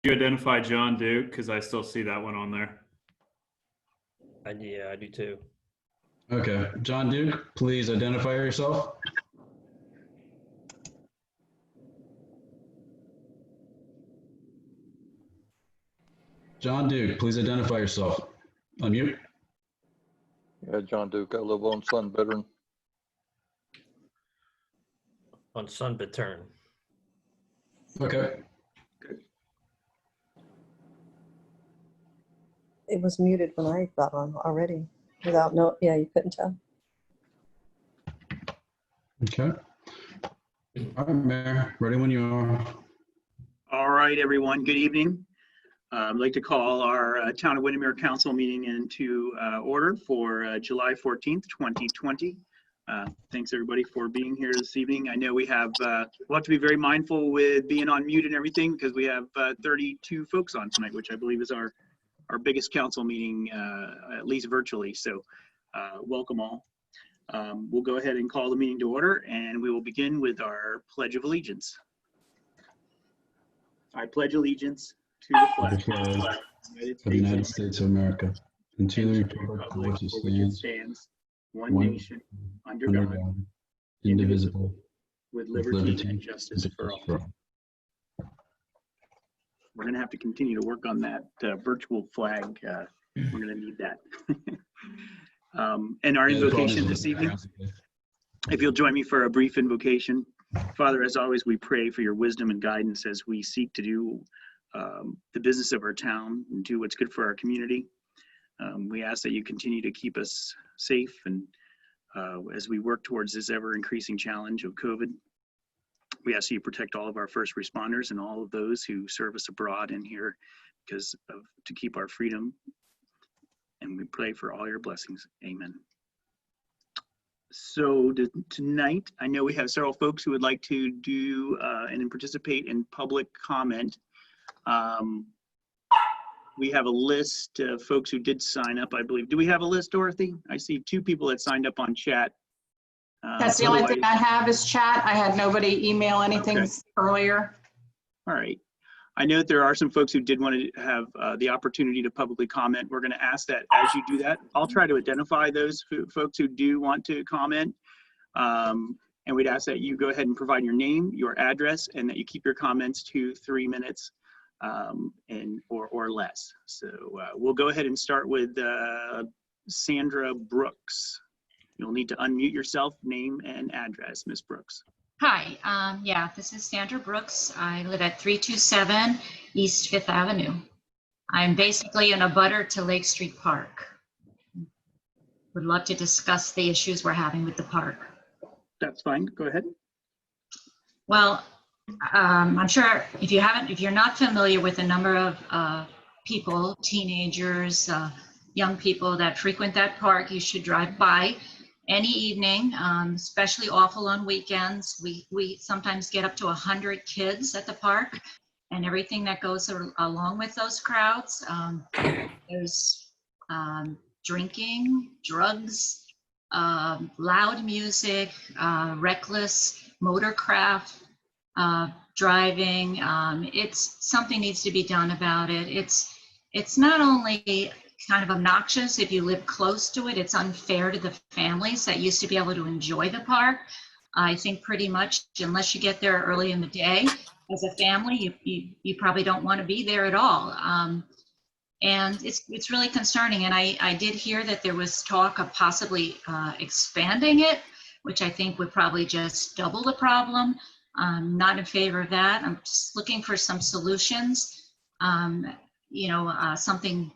You identify John Duke, because I still see that one on there. Yeah, I do too. Okay, John Duke, please identify yourself. John Duke, please identify yourself. Unmute. Yeah, John Duke. I live on Sunbittern. On Sunbittern. Okay. It was muted when I got on already without yeah, you couldn't tell. Okay. All right, Mayor, ready when you are. All right, everyone, good evening. I'd like to call our Town of Windermere Council meeting into order for July 14th, 2020. Thanks everybody for being here this evening. I know we'll have to be very mindful with being on mute and everything because we have 32 folks on tonight, which I believe is our biggest council meeting, at least virtually. So welcome all. We'll go ahead and call the meeting to order, and we will begin with our Pledge of Allegiance. I pledge allegiance to the flag of the United States of America and to the republic for which it stands, one nation, under God, indivisible, with liberty and justice for all. We're going to have to continue to work on that virtual flag. We're going to need that. And our invocation this evening, if you'll join me for a brief invocation. Father, as always, we pray for your wisdom and guidance as we seek to do the business of our town and do what's good for our community. We ask that you continue to keep us safe and as we work towards this ever increasing challenge of COVID. We ask that you protect all of our first responders and all of those who serve us abroad and here to keep our freedom. And we pray for all your blessings. Amen. So tonight, I know we have several folks who would like to do and participate in public comment. We have a list of folks who did sign up, I believe. Do we have a list, Dorothy? I see 2 people that signed up on chat. That's the only thing I have is chat. I had nobody email anything earlier. All right. I know that there are some folks who did want to have the opportunity to publicly comment. We're going to ask that as you do that, I'll try to identify those folks who do want to comment. And we'd ask that you go ahead and provide your name, your address, and that you keep your comments to 3 minutes or less. So we'll go ahead and start with Sandra Brooks. You'll need to unmute yourself, name and address, Ms. Brooks. Hi, yeah, this is Sandra Brooks. I live at 327 East 5th Avenue. I'm basically in a butter to Lake Street Park. Would love to discuss the issues we're having with the park. That's fine, go ahead. Well, I'm sure if you're not familiar with the number of people, teenagers, young people that frequent that park, you should drive by any evening, especially awful on weekends. We sometimes get up to 100 kids at the park and everything that goes along with those crowds. There's drinking, drugs, loud music, reckless motorcraft, driving. Something needs to be done about it. It's not only kind of obnoxious if you live close to it, it's unfair to the families that used to be able to enjoy the park. I think pretty much, unless you get there early in the day, as a family, you probably don't want to be there at all. And it's really concerning. And I did hear that there was talk of possibly expanding it, which I think would probably just double the problem. I'm not in favor of that. I'm just looking for some solutions, something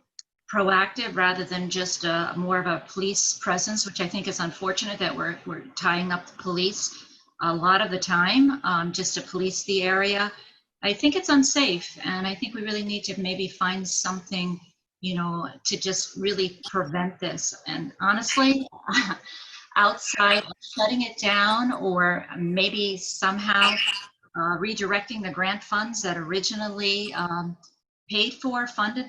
proactive rather than just more of a police presence, which I think is unfortunate that we're tying up the police a lot of the time just to police the area. I think it's unsafe, and I think we really need to maybe find something, to just really prevent this. And honestly, outside of shutting it down or maybe somehow redirecting the grant funds that originally funded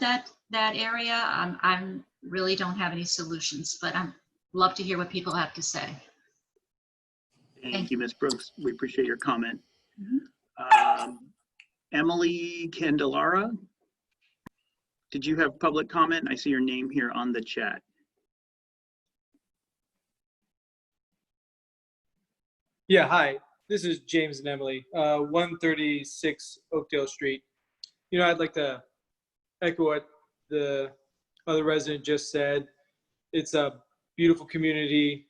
that area, I really don't have any solutions, but I'd love to hear what people have to say. Thank you, Ms. Brooks. We appreciate your comment. Emily Candelara. Did you have public comment? I see your name here on the chat. Yeah, hi. This is James and Emily, 136 Oakdale Street. You know, I'd like to echo what the other resident just said. It's a beautiful community,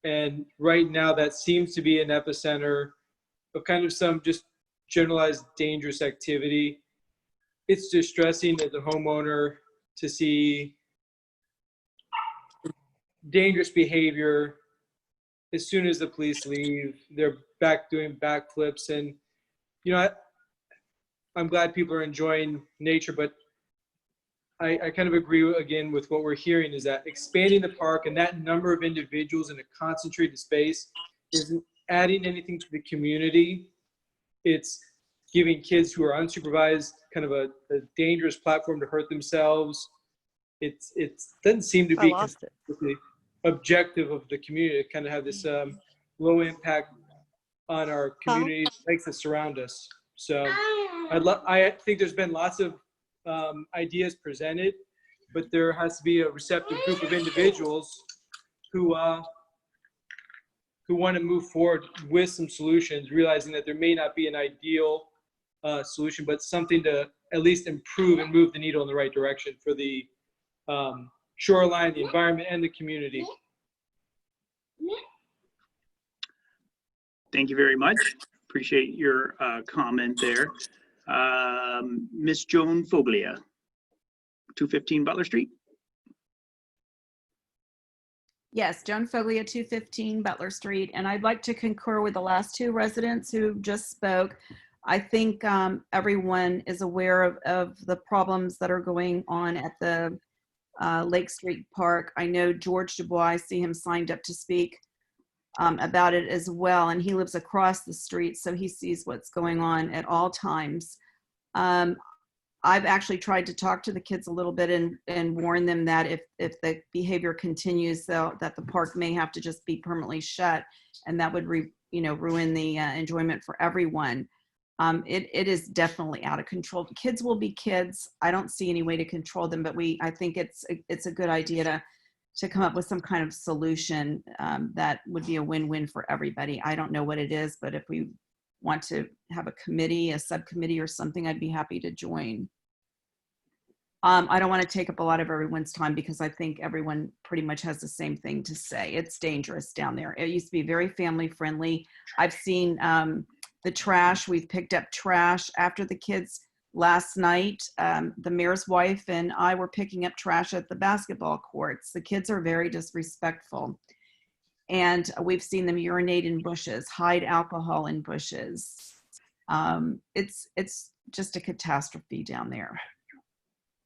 and right now that seems to be an epicenter of kind of some just generalized dangerous activity. It's distressing as a homeowner to see dangerous behavior. As soon as the police leave, they're back doing backflips. And, you know, I'm glad people are enjoying nature, but I kind of agree again with what we're hearing is that expanding the park and that number of individuals in a concentrated space isn't adding anything to the community. It's giving kids who are unsupervised kind of a dangerous platform to hurt themselves. It doesn't seem to I be lost it. the objective of the community to kind of have this low impact on our communities, lakes that surround us. So I think there's been lots of ideas presented, but there has to be a receptive group of individuals who want to move forward with some solutions, realizing that there may not be an ideal solution, but something to at least improve and move the needle in the right direction for the shoreline, the environment, and the community. Thank you very much. Appreciate your comment there. Miss Joan Foglia, 215 Butler Street. Yes, Joan Foglia, 215 Butler Street. And I'd like to concur with the last two residents who just spoke. I think everyone is aware of the problems that are going on at the Lake Street Park. I know George Dubois, I see him signed up to speak about it as well. And he lives across the street, so he sees what's going on at all times. I've actually tried to talk to the kids a little bit and warn them that if the behavior continues, that the park may have to just be permanently shut, and that would ruin the enjoyment for everyone. It is definitely out of control. Kids will be kids. I don't see any way to control them, but I think it's a good idea to come up with some kind of solution that would be a win-win for everybody. I don't know what it is, but if we want to have a committee, a subcommittee or something, I'd be happy to join. I don't want to take up a lot of everyone's time because I think everyone pretty much has the same thing to say. It's dangerous down there. It used to be very family friendly. I've seen the trash. We've picked up trash after the kids last night. The mayor's wife and I were picking up trash at the basketball courts. The kids are very disrespectful. And we've seen them urinate in bushes, hide alcohol in bushes. It's just a catastrophe down there.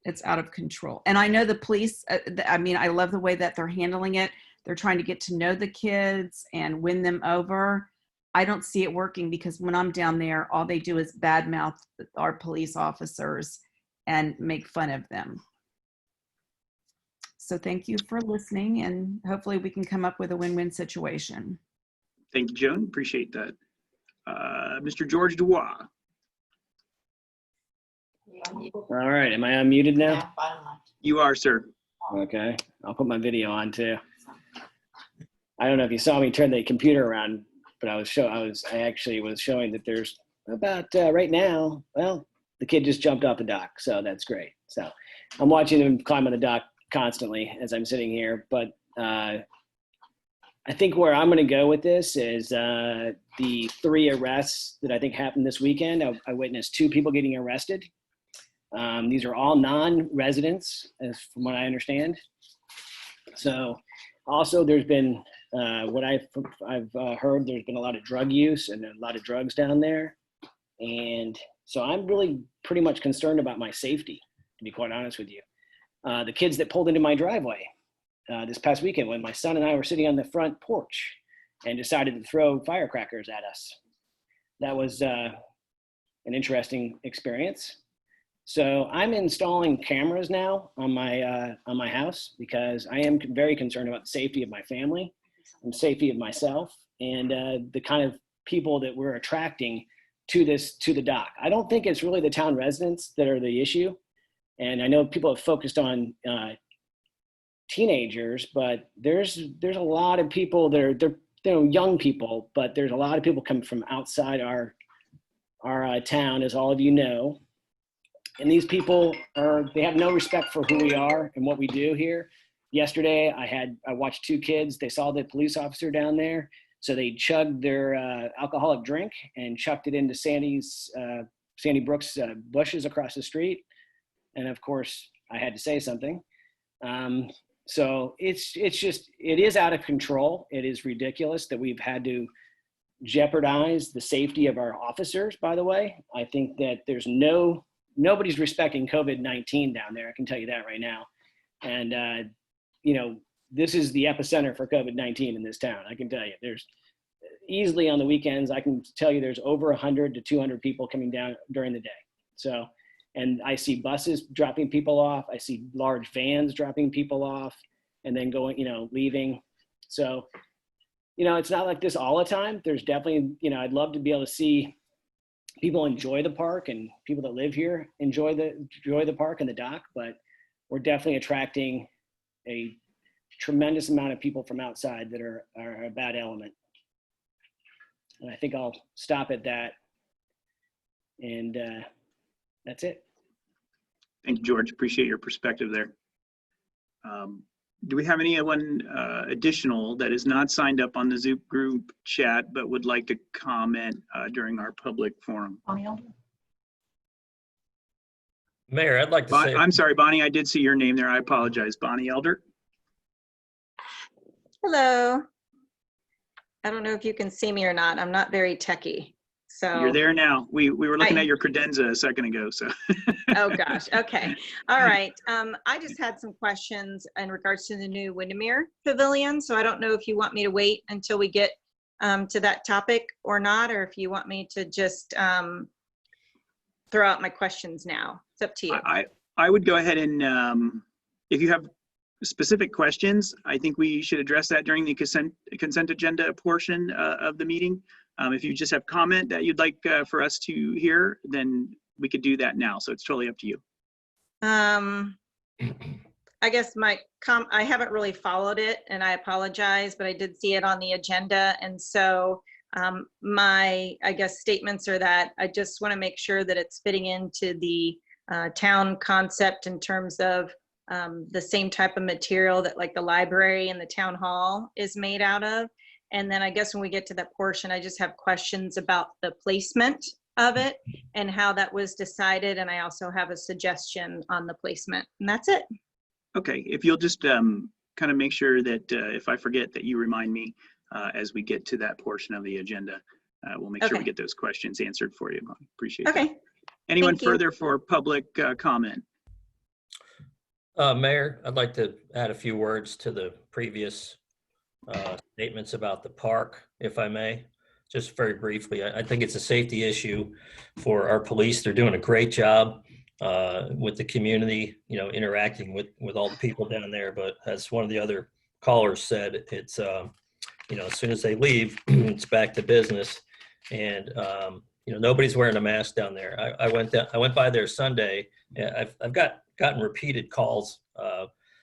It's out of control. And I know the police, I love the way that they're handling it. They're trying to get to know the kids and win them over. I don't see it working because when I'm down there, all they do is badmouth our police officers and make fun of them. So thank you for listening, and hopefully we can come up with a win-win situation. Thank you, Joan. Appreciate that. Mr. George Dubois. All right, am I unmuted now? You are, sir. Okay, I'll put my video on too. I don't know if you saw me turn the computer around, but I actually was showing that there's about right now, well, the kid just jumped off the dock, so that's great. So I'm watching him climb on the dock constantly as I'm sitting here, but I think where I'm going to go with this is the 3 arrests that I think happened this weekend. I witnessed 2 people getting arrested. These are all non-residents, from what I understand. So also there's been, what I've heard, there's been a lot of drug use and a lot of drugs down there. And so I'm really pretty much concerned about my safety, to be quite honest with you. The kids that pulled into my driveway this past weekend when my son and I were sitting on the front porch and decided to throw firecrackers at us. That was an interesting experience. So I'm installing cameras now on my house because I am very concerned about the safety of my family and safety of myself and the kind of people that we're attracting to the dock. I don't think it's really the town residents that are the issue. And I know people have focused on teenagers, but there's a lot of people that are young people, but there's a lot of people coming from outside our town, as all of you know. And these people they have no respect for who we are and what we do here. Yesterday, I watched 2 kids. They saw the police officer down there, so they chugged their alcoholic drink and chucked it into Sandy Brooks bushes across the street. And of course, I had to say something. So it is out of control. It is ridiculous that we've had to jeopardize the safety of our officers, by the way. I think that there's nobody's respecting COVID-19 down there. I can tell you that right now. And, this is the epicenter for COVID-19 in this town. I can tell you there's easily on the weekends, I can tell you there's over 100 to 200 people coming down during the day. So, and I see buses dropping people off. I see large vans dropping people off and then going, leaving. So, it's not like this all the time. There's definitely, I'd love to be able to see people enjoy the park and people that live here enjoy the park and the dock, but we're definitely attracting a tremendous amount of people from outside that are a bad element. And I think I'll stop at that. And that's it. Thank you, George. Appreciate your perspective there. Do we have anyone additional that is not signed up on the Zoom group chat but would like to comment during our public forum? Mayor, I'd like to say. I'm sorry, Bonnie, I did see your name there. I apologize. Bonnie Elder. Hello. I don't know if you can see me or not. I'm not very techie. So you're there now. We were looking at your credenza a second ago. So. Oh gosh. Okay. All right. I just had some questions in regards to the new Windermere Pavilion. So I don't know if you want me to wait until we get to that topic or not, or if you want me to just throw out my questions now. It's up to you. I would go ahead and if you have specific questions, I think we should address that during the consent agenda portion of the meeting. If you just have comment that you'd like for us to hear, then we could do that now. So it's totally up to you. I guess I haven't really followed it, and I apologize, but I did see it on the agenda. And so my statements are that I just want to make sure that it's fitting into the town concept in terms of the same type of material that like the library and the town hall is made out of. And then I guess when we get to that portion, I just have questions about the placement of it and how that was decided. And I also have a suggestion on the placement, and that's it. Okay, if you'll just kind of make sure that if I forget that you remind me as we get to that portion of the agenda, we'll make sure we get those questions answered for you. Appreciate that. Okay. Anyone further for public comment? Mayor, I'd like to add a few words to the previous statements about the park, if I may, just very briefly. I think it's a safety issue for our police. They're doing a great job with the community, interacting with all the people down there. But as one of the other callers said, it's, as soon as they leave, it's back to business. And, nobody's wearing a mask down there. I went by there Sunday. And I've gotten repeated calls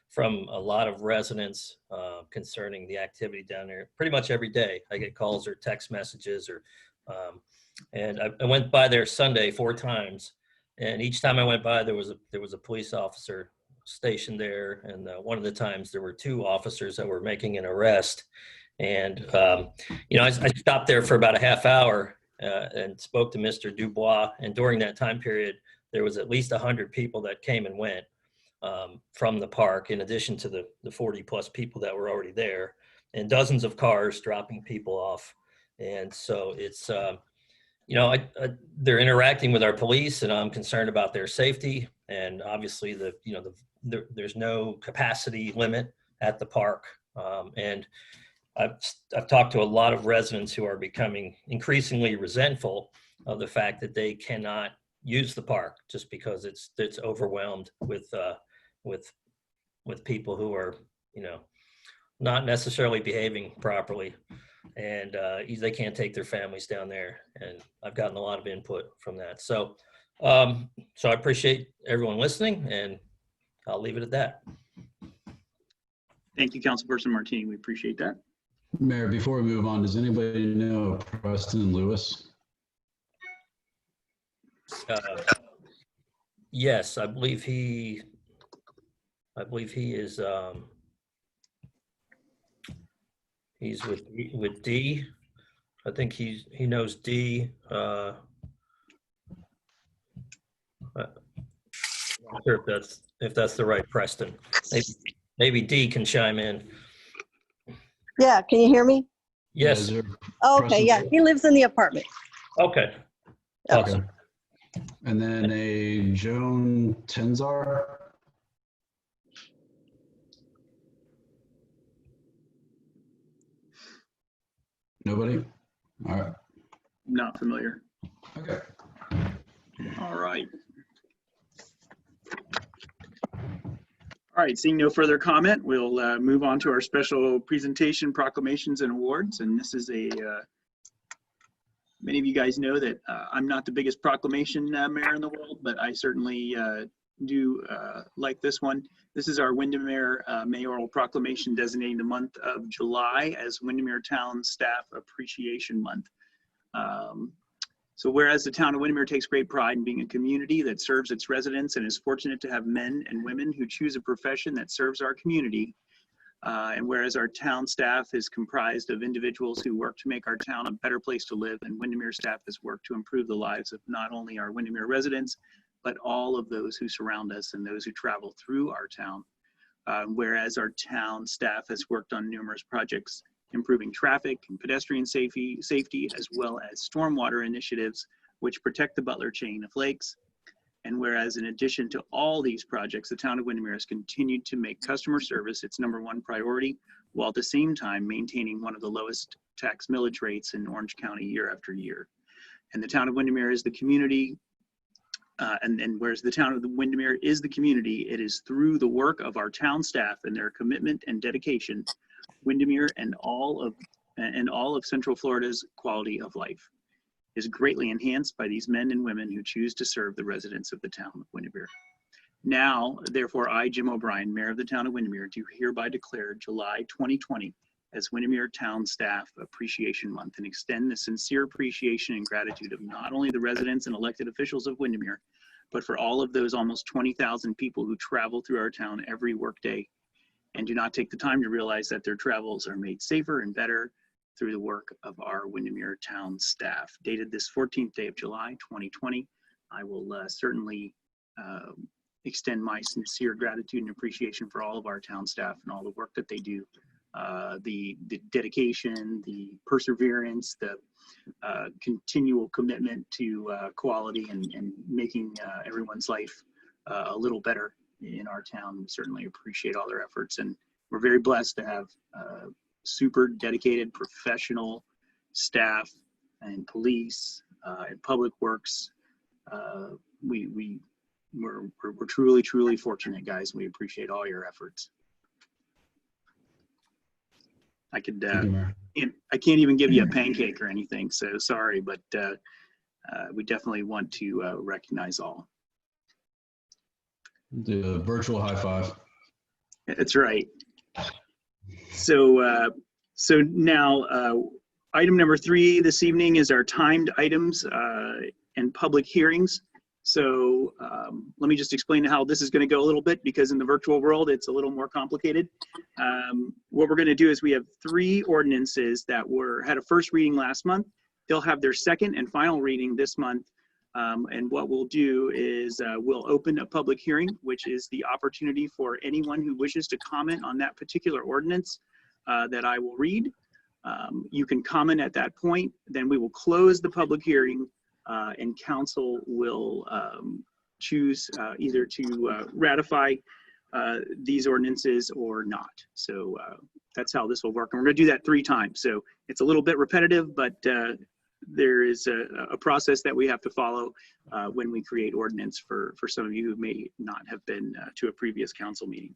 from a lot of residents concerning the activity down there. Pretty much every day I get calls or text messages and I went by there Sunday 4 times, and each time I went by there was a police officer stationed there, and one of the times there were 2 officers that were making an arrest. And I stopped there for about a half hour and spoke to Mr. Dubois, and during that time period there was at least 100 people that came and went from the park, in addition to the 40 plus people that were already there, and dozens of cars dropping people off. And so it's, they're interacting with our police, and I'm concerned about their safety. And obviously there's no capacity limit at the park. And I've talked to a lot of residents who are becoming increasingly resentful of the fact that they cannot use the park just because it's overwhelmed with people who are, not necessarily behaving properly, and they can't take their families down there. And I've gotten a lot of input from that. So, so I appreciate everyone listening, and I'll leave it at that. Thank you, Councilperson Martini. We appreciate that. Mayor, before we move on, does anybody know Preston Lewis? Yes, I believe he is, he's with D. I think he knows D. Not sure if that's the right Preston. Maybe D can chime in. Yeah, can you hear me? Yes. Okay, yeah, he lives in the apartment. Okay. Yep. Awesome. And then a Joan Tenzar? Nobody? All right. Not familiar. Okay. All right. All right, seeing no further comment, we'll move on to our special presentation, proclamations, and awards. And this is many of you guys know that I'm not the biggest proclamation mayor in the world, but I certainly do like this one. This is our Windermere mayoral proclamation designating the month of July as Windermere Town Staff Appreciation Month. So whereas the town of Windermere takes great pride in being a community that serves its residents and is fortunate to have men and women who choose a profession that serves our community, and whereas our town staff is comprised of individuals who work to make our town a better place to live, and Windermere staff has worked to improve the lives of not only our Windermere residents, but all of those who surround us and those who travel through our town. Whereas our town staff has worked on numerous projects improving traffic and pedestrian safety, as well as stormwater initiatives, which protect the Butler chain of lakes. And whereas in addition to all these projects, the town of Windermere has continued to make customer service its #1 priority, while at the same time maintaining one of the lowest tax millage rates in Orange County year after year. And the town of Windermere is the community, and whereas the town of Windermere is the community, it is through the work of our town staff and their commitment and dedication, Windermere and all of Central Florida's quality of life is greatly enhanced by these men and women who choose to serve the residents of the town of Windermere. Now, therefore, I, Jim O'Brien, Mayor of the town of Windermere, do hereby declare July 2020 as Windermere Town Staff Appreciation Month and extend the sincere appreciation and gratitude of not only the residents and elected officials of Windermere, but for all of those almost 20,000 people who travel through our town every workday and do not take the time to realize that their travels are made safer and better through the work of our Windermere Town staff. Dated this 14th day of July, 2020, I will certainly extend my sincere gratitude and appreciation for all of our town staff and all the work that they do. The dedication, the perseverance, the continual commitment to quality and making everyone's life a little better in our town. We certainly appreciate all their efforts, and we're very blessed to have super dedicated professional staff and police and public works. We're truly fortunate, guys. We appreciate all your efforts. I can't even give you a pancake or anything, so sorry, but we definitely want to recognize all. The virtual high five. That's right. So now item number 3 this evening is our timed items and public hearings. So let me just explain how this is going to go a little bit, because in the virtual world, it's a little more complicated. What we're going to do is we have 3 ordinances that had a first reading last month. They'll have their second and final reading this month. And what we'll do is we'll open a public hearing, which is the opportunity for anyone who wishes to comment on that particular ordinance that I will read. You can comment at that point. Then we will close the public hearing and council will choose either to ratify these ordinances or not. So that's how this will work. And we're going to do that 3 times. So it's a little bit repetitive, but there is a process that we have to follow when we create ordinance for some of you who may not have been to a previous council meeting.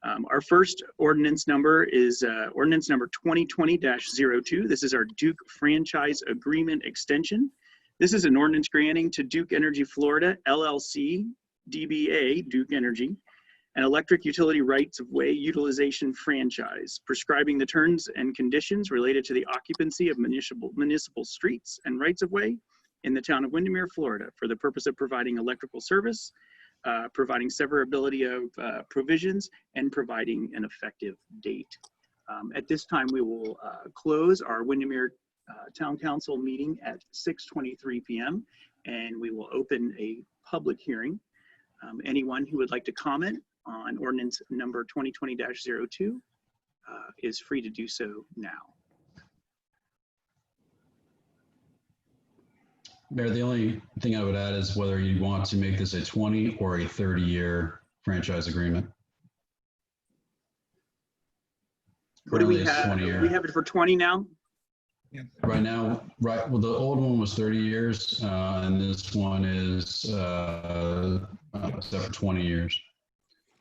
Our first ordinance number is ordinance number 2020-02. This is our Duke franchise agreement extension. This is an ordinance granting to Duke Energy Florida, LLC, DBA, Duke Energy, an electric utility rights of way utilization franchise, prescribing the terms and conditions related to the occupancy of municipal streets and rights of way in the town of Windermere, Florida, for the purpose of providing electrical service, providing severability of provisions, and providing an effective date. At this time, we will close our Windermere Town Council meeting at 6:23 p.m. and we will open a public hearing. Anyone who would like to comment on ordinance number 2020-02 is free to do so now. Mayor, the only thing I would add is whether you want to make this a 20 or a 30-year franchise agreement. What do we Currently, it's have? 20 year. We have it for 20 now? Right now, well, the old one was 30 years, and this one is set for 20 years.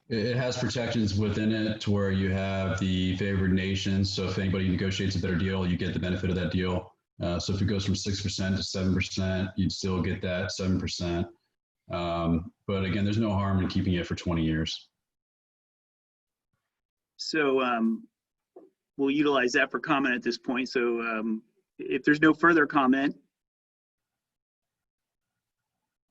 It has protections within it to where you have the favored nations. So if anybody negotiates a better deal, you get the benefit of that deal. So if it goes from 6% to 7%, you'd still get that 7%. But again, there's no harm in keeping it for 20 years. So we'll utilize that for comment at this point. So if there's no further comment,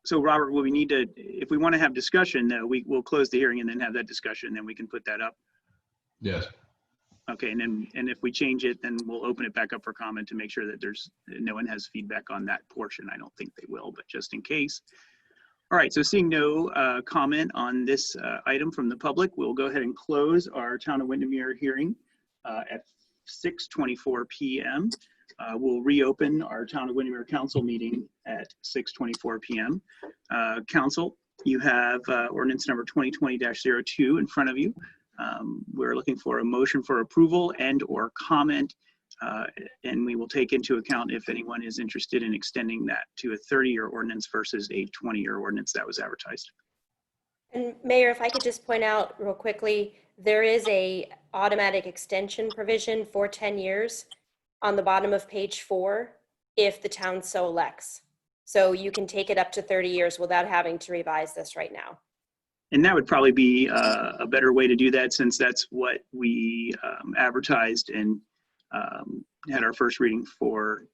so Robert, will we need to, if we want to have discussion, we'll close the hearing and then have that discussion, then we can put that up. Yes. Okay, and if we change it, then we'll open it back up for comment to make sure that no one has feedback on that portion. I don't think they will, but just in case. All right, so seeing no comment on this item from the public, we'll go ahead and close our Town of Windermere hearing at 6:24 p.m. We'll reopen our Town of Windermere Council meeting at 6:24 p.m. Council, you have ordinance number 2020-02 in front of you. We're looking for a motion for approval and or comment, and we will take into account if anyone is interested in extending that to a 30-year ordinance versus a 20-year ordinance that was advertised. And Mayor, if I could just point out real quickly, there is a automatic extension provision for 10 years on the bottom of page 4 if the town so elects. So you can take it up to 30 years without having to revise this right now. And that would probably be a better way to do that, since that's what we advertised and had our first reading for.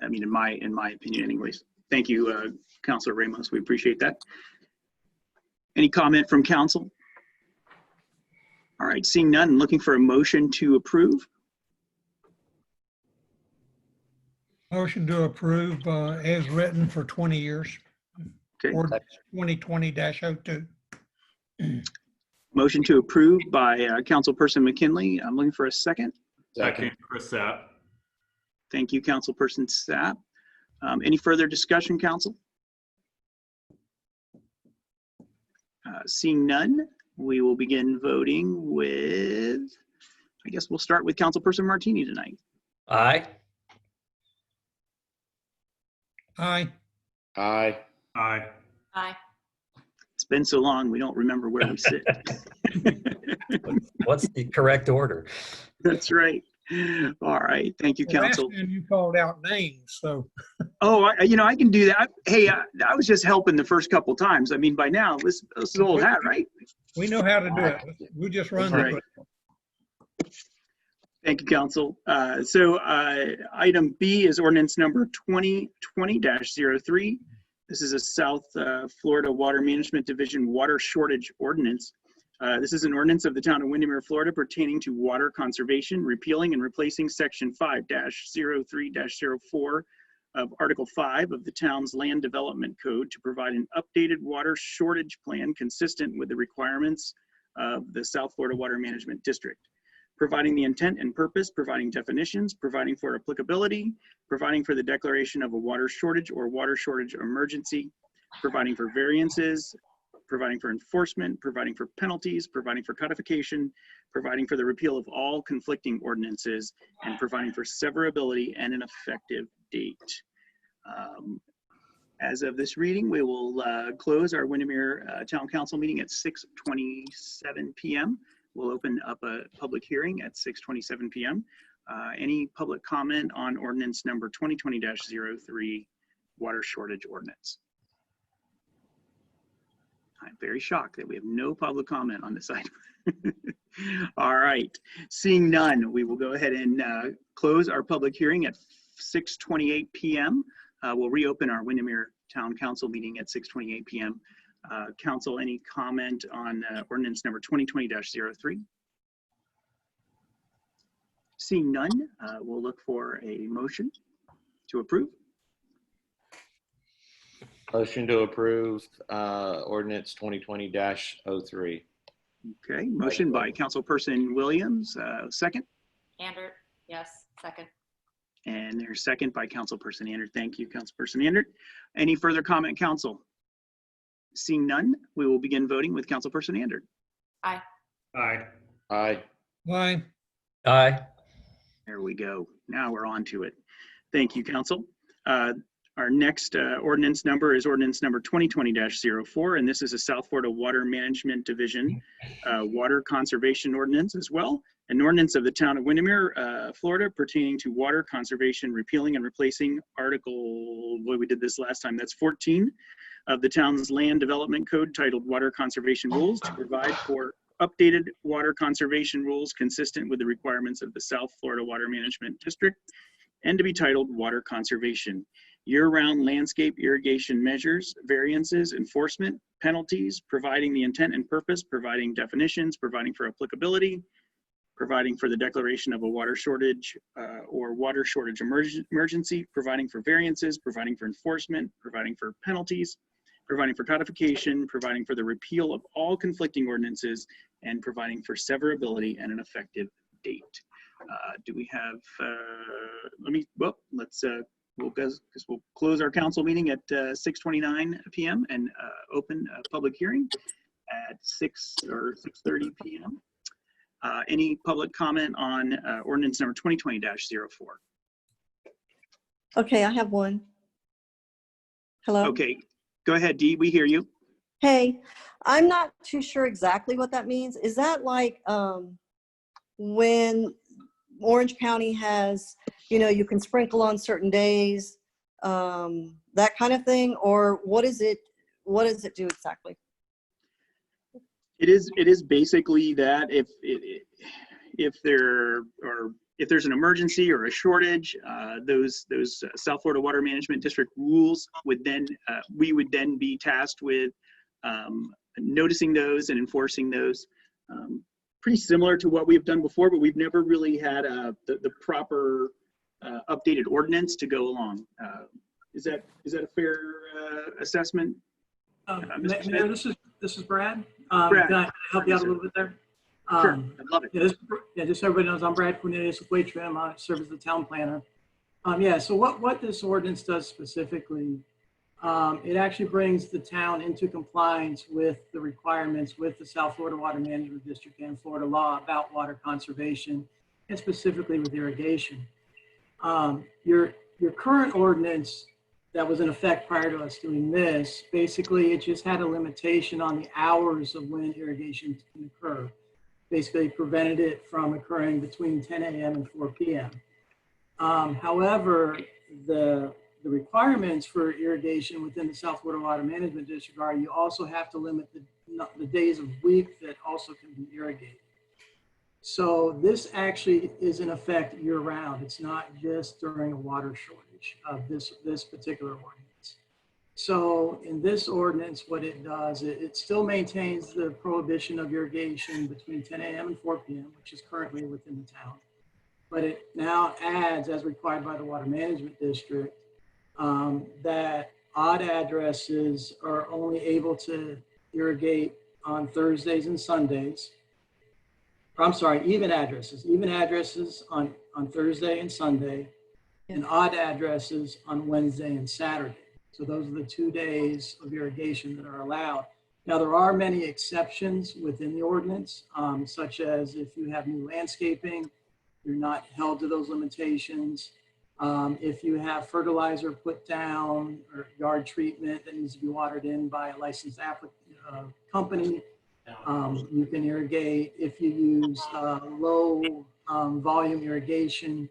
I mean, in my opinion, anyways. Thank you, Councilor Ramos. We appreciate that. Any comment from council? All right, seeing none, looking for a motion to approve. Motion to approve as written for 20 years. Okay. Ordinance 2020-02. Motion to approve by Councilperson McKinley. I'm looking for a second. Second, Chris Sapp. Thank you, Councilperson Sapp. Any further discussion, council? Seeing none, we will begin voting with, I guess we'll start with Councilperson Martini tonight. Aye. Aye. Aye. Aye. Aye. It's been so long, we don't remember where we sit. What's the correct order? That's right. All right. Thank you, Well, council. last time you called out names, so. Oh, I can do that. Hey, I was just helping the first couple times. I mean, by now, this is old hat, right? We know how to do it. We just run Right. the Thank you, council. Item B is ordinance number 2020-03. This is a South Florida Water Management Division water shortage ordinance. This is an ordinance of the town of Windermere, Florida, pertaining to water conservation, repealing and replacing section 5-03-04 of Article 5 of the town's land development code to provide an updated water shortage plan consistent with the requirements of the South Florida Water Management District, providing the intent and purpose, providing definitions, providing for applicability, providing for the declaration of a water shortage or water shortage emergency, providing for variances, providing for enforcement, providing for penalties, providing for codification, providing for the repeal of all conflicting ordinances, and providing for severability and an effective date. As of this reading, we will close our Windermere Town Council meeting at 6:27 p.m. We'll open up a public hearing at 6:27 p.m. Any public comment on ordinance number 2020-03, water shortage ordinance? I'm very shocked that we have no public comment on this item. All right, seeing none, we will go ahead and close our public hearing at 6:28 p.m. We'll reopen our Windermere Town Council meeting at 6:28 p.m. Council, any comment on ordinance number 2020-03? Seeing none, we'll look for a motion to approve. Motion to approve ordinance 2020-03. Okay, motion by Councilperson Williams, second. Andrew, yes, second. And there's second by Councilperson Andrew. Thank you, Councilperson Andrew. Any further comment, Council? Seeing none, we will begin voting with Councilperson Andrew. Aye. Aye. Aye. Aye. Aye. There we go. Now we're on to it. Thank you, Council. Our next ordinance number is ordinance number 2020-04, and this is a South Florida Water Management Division water conservation ordinance as well. An ordinance of the Town of Windermere, Florida, pertaining to water conservation, repealing and replacing Article, boy, we did this last time, that's 14 of the town's Land Development Code titled Water Conservation Rules to provide for updated water conservation rules consistent with the requirements of the South Florida Water Management District and to be titled Water Conservation. Year-round landscape irrigation measures, variances, enforcement, penalties, providing the intent and purpose, providing definitions, providing for applicability, providing for the declaration of a water shortage or water shortage emergency, providing for variances, providing for enforcement, providing for penalties, providing for codification, providing for the repeal of all conflicting ordinances, and providing for severability and an effective date. Do we have, we'll close our council meeting at 6:29 p.m. and open a public hearing at 6:30 p.m. Any public comment on ordinance number 2020-04? Okay, I have one. Hello? Okay, go ahead, Dee, we hear you. Hey, I'm not too sure exactly what that means. Is that like when Orange County has, you can sprinkle on certain days, that kind of thing? Or what does it do exactly? It is basically that if there's an emergency or a shortage, those South Florida Water Management District rules would then we would then be tasked with noticing those and enforcing those. Pretty similar to what we've done before, but we've never really had the proper updated ordinance to go along. Is that a fair assessment? Mayor, this is Brad. Brad. Can I help you out a little bit there? Sure, I'd love it. Just so everybody knows, I'm Brad Cornelius with Waitrim. I serve as the town planner. So what this ordinance does specifically, it actually brings the town into compliance with the requirements with the South Florida Water Management District and Florida law about water conservation, and specifically with irrigation. Your current ordinance that was in effect prior to us doing this, basically it just had a limitation on the hours of when irrigation can occur. Basically prevented it from occurring between 10 a.m. and 4 p.m. However, the requirements for irrigation within the South Florida Water Management District are you also have to limit the days of week that also can be irrigated. So this actually is in effect year round. It's not just during a water shortage of this particular ordinance. So in this ordinance, what it does, it still maintains the prohibition of irrigation between 10 a.m. and 4 p.m., which is currently within the town. But it now adds, as required by the Water Management District, that odd addresses are only able to irrigate on Thursdays and Sundays. I'm sorry, even addresses on Thursday and Sunday, and odd addresses on Wednesday and Saturday. So those are the 2 days of irrigation that are allowed. Now, there are many exceptions within the ordinance, such as if you have new landscaping, you're not held to those limitations. If you have fertilizer put down or yard treatment that needs to be watered in by a licensed company, you can irrigate. If you use low volume irrigation,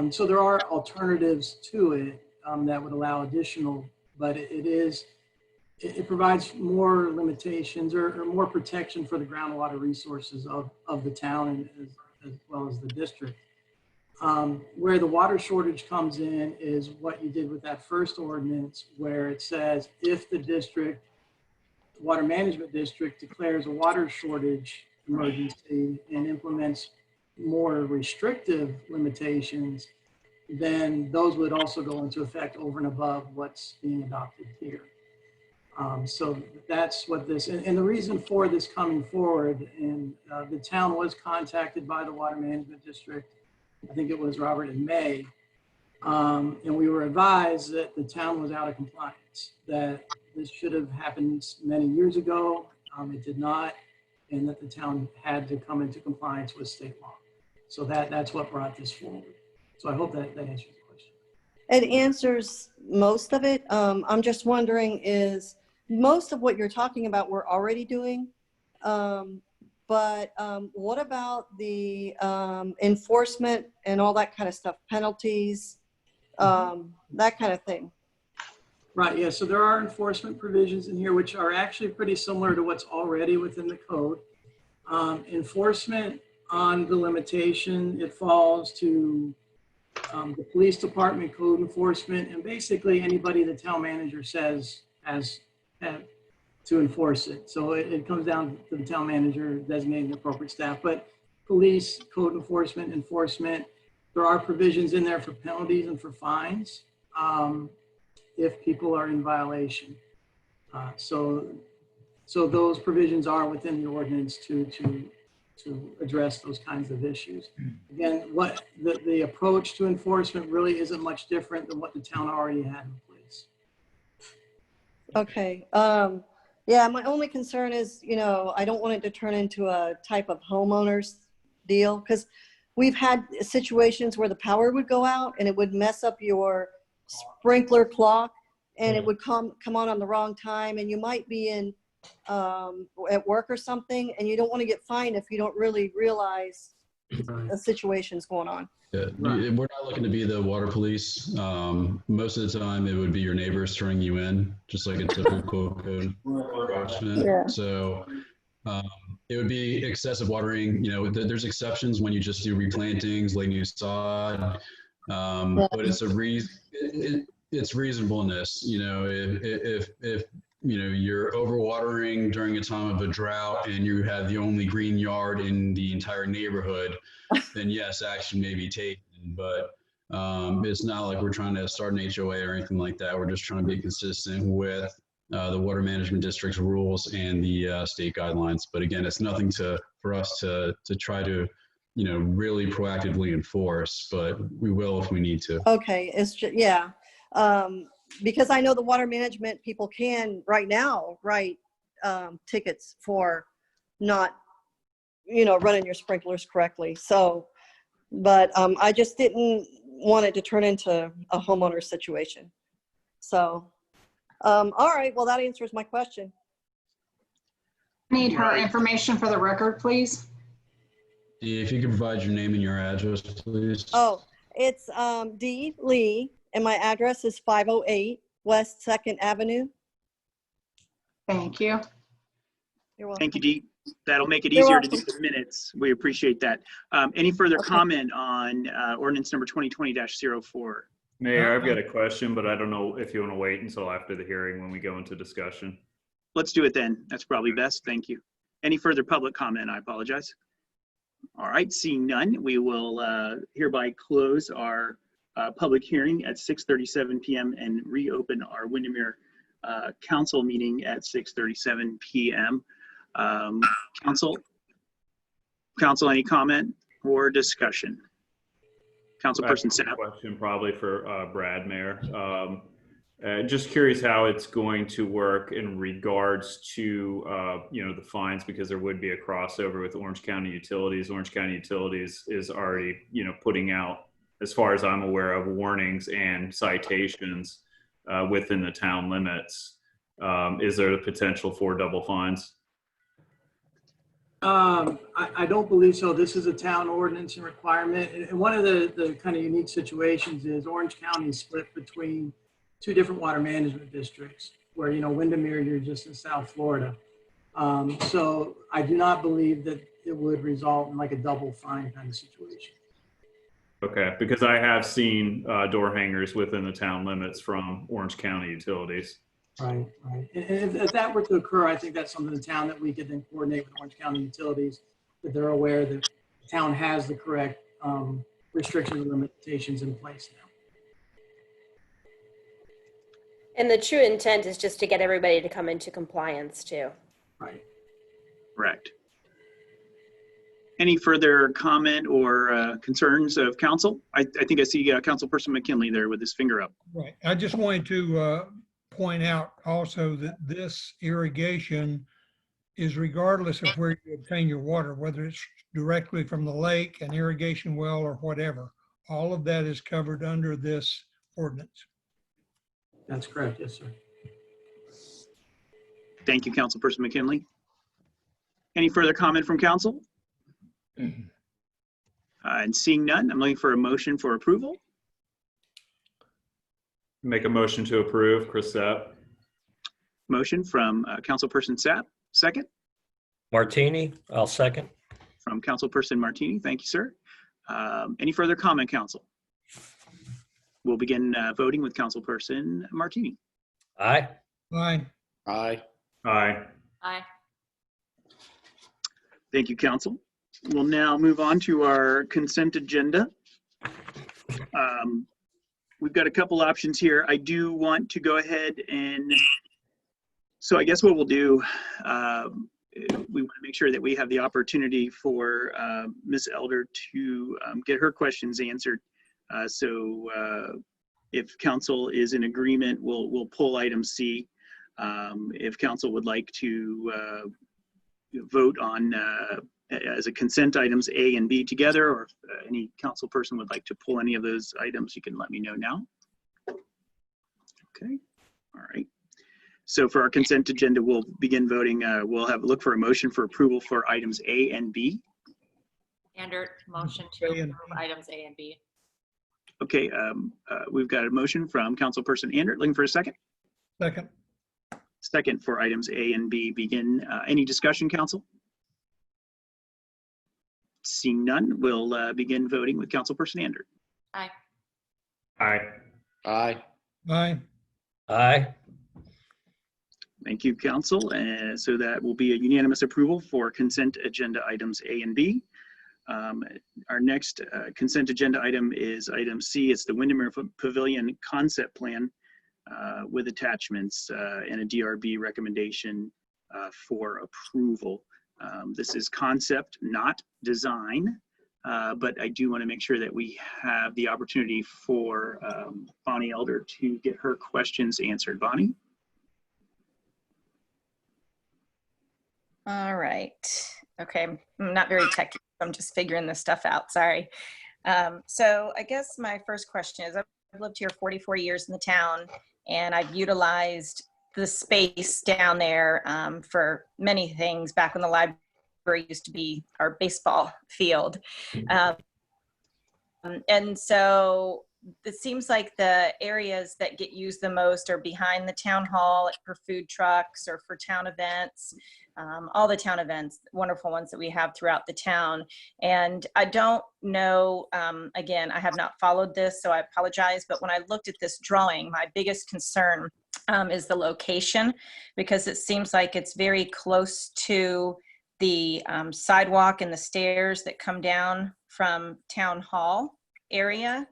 so there are alternatives to it that would allow additional, but it provides more limitations or more protection for the groundwater resources of the town and as well as the district. Where the water shortage comes in is what you did with that first ordinance, where it says if the district, water management district, declares a water shortage emergency and implements more restrictive limitations, then those would also go into effect over and above what's being adopted here. So that's what this, and the reason for this coming forward, and the town was contacted by the water management district, I think it was Robert in May, and we were advised that the town was out of compliance, that this should have happened many years ago. It did not, and that the town had to come into compliance with state law. So that's what brought this forward. So I hope that answers the question. It answers most of it. I'm just wondering, is most of what you're talking about we're already doing, but what about the enforcement and all that kind of stuff, penalties, that kind of thing? Right, yeah, so there are enforcement provisions in here which are actually pretty similar to what's already within the code. Enforcement on the limitation, it falls to the police department, code enforcement, and basically anybody the town manager says has to enforce it. So it comes down to the town manager designating the appropriate staff, but police, code enforcement, there are provisions in there for penalties and for fines if people are in violation. So those provisions are within the ordinance to address those kinds of issues. Again, what the approach to enforcement really isn't much different than what the town already had in place. Okay. Yeah, my only concern is, I don't want it to turn into a type of homeowners deal, because we've had situations where the power would go out and it would mess up your sprinkler clock, and it would come on the wrong time, and you might be in at work or something, and you don't want to get fined if you don't really realize a situation's going on. Yeah, we're not looking to be the water police. Most of the time, it would be your neighbors turning you in, just like a typical code enforcement. Yeah. So it would be excessive watering. There's exceptions when you just do replantings, lay new sod, but it's it's reasonableness. If you're overwatering during a time of a drought and you have the only green yard in the entire neighborhood, then yes, action may be taken. But it's not like we're trying to start an HOA or anything like that. We're just trying to be consistent with the water management district's rules and the state guidelines. But again, it's nothing for us to try to really proactively enforce, but we will if we need to. Okay, it's just, yeah. Because I know the water management people can right now write tickets for not, running your sprinklers correctly. So, but I just didn't want it to turn into a homeowner situation. So, all right, well, that answers my question. Need her information for the record, please. If you could provide your name and your address, please. Oh, it's Dee Lee, and my address is 508 West 2nd Avenue. Thank you. You're welcome. Thank you, Dee. That'll make it You're easier to do welcome. the minutes. We appreciate that. Any further comment on ordinance number 2020-04? Mayor, I've got a question, but I don't know if you want to wait until after the hearing when we go into discussion. Let's do it then. That's probably best. Thank you. Any further public comment? I apologize. All right, seeing none, we will hereby close our public hearing at 6:37 p.m. and reopen our Windermere council meeting at 6:37 p.m. Council, any comment or discussion? Councilperson Sapp. Question probably for Brad, Mayor. Just curious how it's going to work in regards to the fines, because there would be a crossover with Orange County Utilities. Orange County Utilities is already putting out as far as I'm aware of, warnings and citations within the town limits. Is there the potential for double fines? I don't believe so. This is a town ordinance and requirement. And one of the kind of unique situations is Orange County is split between two different water management districts where, Windermere, you're just in South Florida. So I do not believe that it would result in like a double fine kind of situation. Okay, because I have seen door hangers within the town limits from Orange County utilities. Right, right. And if that were to occur, I think that's something in town that we could then coordinate with Orange County Utilities, that they're aware that the town has the correct restrictions and limitations in place now. And the true intent is just to get everybody to come into compliance too. Right. Correct. Any further comment or concerns of council? I think I see Councilperson McKinley there with his finger up. Right. I just wanted to point out also that this irrigation is regardless of where you obtain your water, whether it's directly from the lake, an irrigation well, or whatever. All of that is covered under this ordinance. That's correct. Yes, sir. Thank you, Councilperson McKinley. Any further comment from council? And seeing none, I'm looking for a motion for approval. Make a motion to approve. Chris Sapp. Motion from Councilperson Sapp. Second. Martini, I'll second. From Councilperson Martini. Thank you, sir. Any further comment, council? We'll begin voting with Councilperson Martini. Aye. Aye. Aye. Aye. Aye. Thank you, council. We'll now move on to our consent agenda. We've got a couple options here. I do want to go ahead and, so I guess what we'll do, we want to make sure that we have the opportunity for Ms. Elder to get her questions answered. If council is in agreement, we'll pull item C. If council would like to vote on as a consent items A and B together, or if any council person would like to pull any of those items, you can let me know now. Okay, all right. So for our consent agenda, we'll begin voting. We'll look for a motion for approval for items A and B. Andrew, motion to approve items A and B. Okay, we've got a motion from Councilperson Andert. Looking for a second? Second. Second for items A and B. Begin. Any discussion, council? Seeing none, we'll begin voting with Councilperson Andert. Aye. Aye. Aye. Aye. Aye. Thank you, council. So that will be a unanimous approval for consent agenda items A and B. Our next consent agenda item is item C. It's the Windermere Pavilion Concept Plan with attachments and a DRB recommendation for approval. This is concept, not design, but I do want to make sure that we have the opportunity for Bonnie Elder to get her questions answered. Bonnie? All right. Okay. I'm not very techy. I'm just figuring this stuff out. Sorry. So I guess my first question is, I've lived here 44 years in the town, and I've utilized the space down there for many things back when the library used to be our baseball field. And so it seems like the areas that get used the most are behind the town hall, like for food trucks or for town events, all the town events, wonderful ones that we have throughout the town. And I don't know, again, I have not followed this, so I apologize. But when I looked at this drawing, my biggest concern is the location, because it seems like it's very close to the sidewalk and the stairs that come down from town hall area.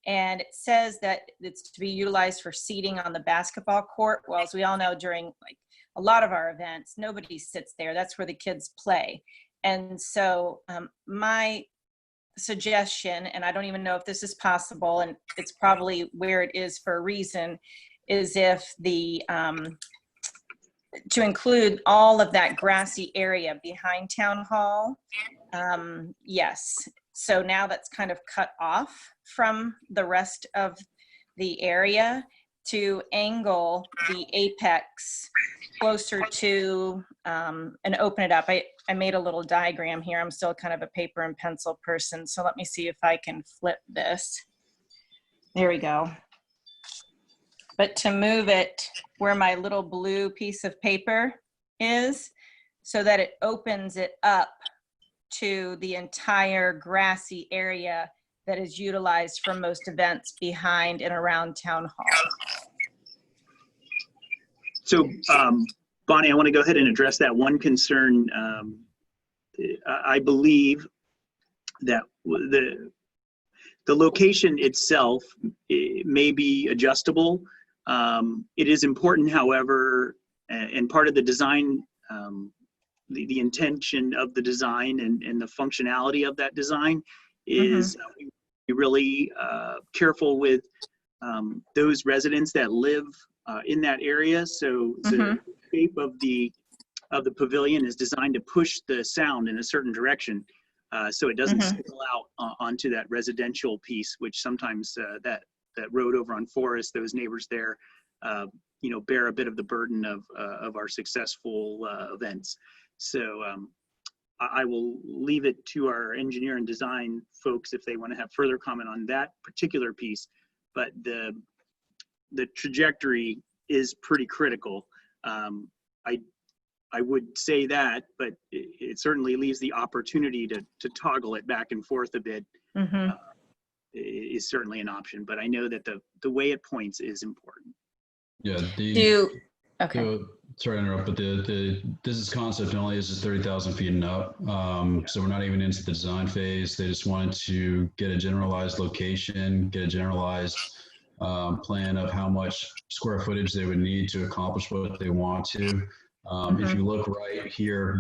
And it says that it's to be utilized for seating on the basketball court. Well, as we all know, during like a lot of our events, nobody sits there. That's where the kids play. And so my suggestion, and I don't even know if this is possible, and it's probably where it is for a reason, is if the to include all of that grassy area behind town hall. Yes, So now that's kind of cut off from the rest of the area to angle the apex closer to and open it up. I made a little diagram here. I'm still kind of a paper and pencil person, so let me see if I can flip this. There we go. But to move it where my little blue piece of paper is, so that it opens it up to the entire grassy area that is utilized for most events behind and around Town Hall. So, Bonnie, I want to go ahead and address that one concern. I believe that the location itself may be adjustable. It is important, however, and part of the design, the intention of the design and the functionality of that design is be really careful with those residents that live in that area. So the shape of the pavilion is designed to push the sound in a certain direction, so it doesn't spill out onto that residential piece, which sometimes that road over on Forest, those neighbors there, you know, bear a bit of the burden of our successful events. So I will leave it to our engineer and design folks if they want to have further comment on that particular piece. But the trajectory is pretty critical. I would say that, but it certainly leaves the opportunity to toggle it back and forth a bit. Is certainly an option, but I know that the way it points is important. Yeah. Okay. Sorry to interrupt, but the business concept only is just 30,000 feet and up. So we're not even into the design phase. They just wanted to get a generalized location, get a generalized plan of how much square footage they would need to accomplish what they want to. If you look right here,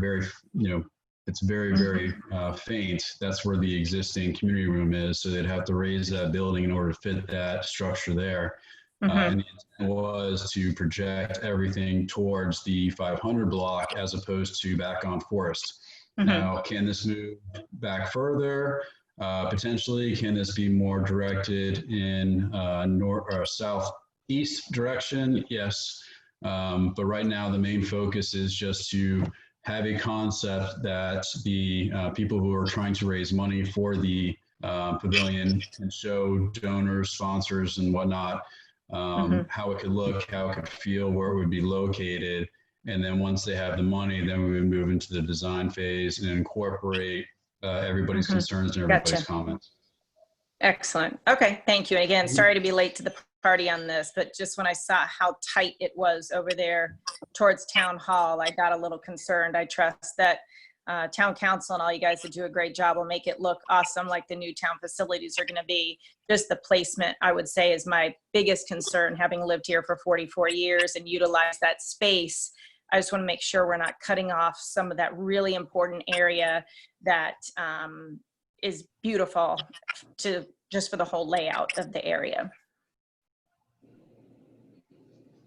it's very, very faint. That's where the existing community room is. So they'd have to raise that building in order to fit that structure there. And the intent was to project everything towards the 500 block as opposed to back on Forest. Now, can this move back further? Potentially. Can this be more directed in north or southeast direction? Yes. But right now, the main focus is just to have a concept that the people who are trying to raise money for the pavilion can show donors, sponsors, and whatnot, how it could look, how it could feel, where it would be located. And then once they have the money, then we would move into the design phase and incorporate everybody's concerns and everybody's comments. Excellent. Okay, thank you. Again, sorry to be late to the party on this, but just when I saw how tight it was over there towards Town Hall, I got a little concerned. I trust that Town Council and all you guys that do a great job will make it look awesome like the new town facilities are going to be. Just the placement, I would say, is my biggest concern, having lived here for 44 years and utilized that space. I just want to make sure we're not cutting off some of that really important area that is beautiful just for the whole layout of the area.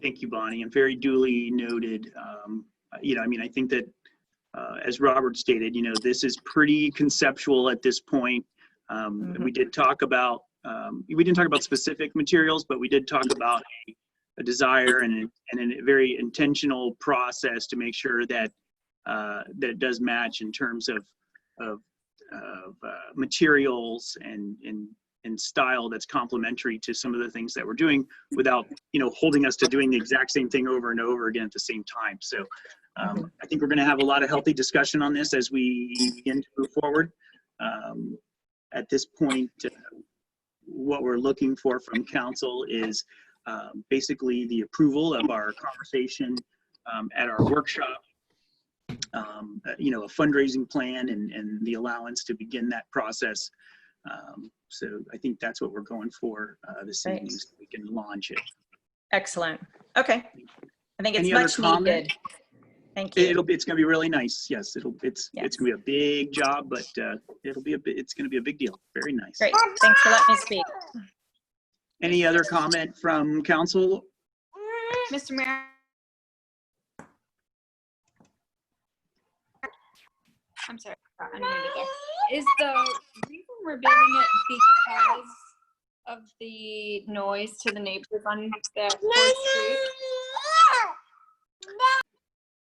Thank you, Bonnie, and very duly noted. I mean, I think that as Robert stated, this is pretty conceptual at this point. We did talk about, we didn't talk about specific materials, but we did talk about a desire and a very intentional process to make sure that that it does match in terms of materials and style that's complementary to some of the things that we're doing without holding us to doing the exact same thing over and over again at the same time. So I think we're going to have a lot of healthy discussion on this as we begin to move forward. At this point, what we're looking for from council is basically the approval of our conversation at our workshop, a fundraising plan and the allowance to begin that process. So I think that's what we're going for this evening, so we can launch it. Excellent. Okay. I think it's Any other much comment? needed. Thank you. It's going to be really nice. Yes, it's going to be a big job, but it's going to be a big deal. Very nice. Great. Thanks for letting me speak. Any other comment from council? Mr. Mayor. I'm sorry. Is the reason removing it because of the noise to the neighbors on the street?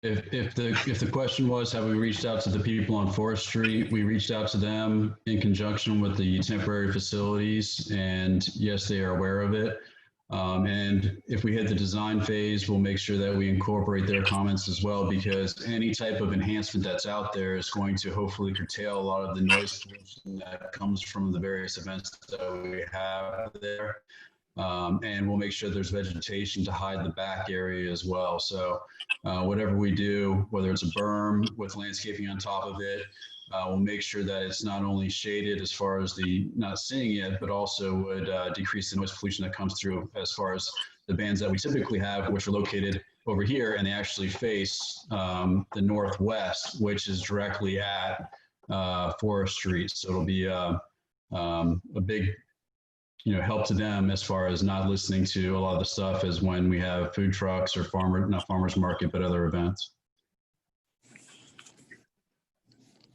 If the question was, have we reached out to the people on Forest Street? We reached out to them in conjunction with the temporary facilities, and yes, they are aware of it. And if we hit the design phase, we'll make sure that we incorporate their comments as well, because any type of enhancement that's out there is going to hopefully curtail a lot of the noise pollution that comes from the various events that we have there. And we'll make sure there's vegetation to hide the back area as well. So whatever we do, whether it's a berm with landscaping on top of it, we'll make sure that it's not only shaded as far as the not seeing it, but also would decrease the noise pollution that comes through as far as the bands that we typically have, which are located over here, and they actually face the northwest, which is directly at Forest Street. So it'll be a big help to them as far as not listening to a lot of the stuff as when we have food trucks or not farmers market, but other events.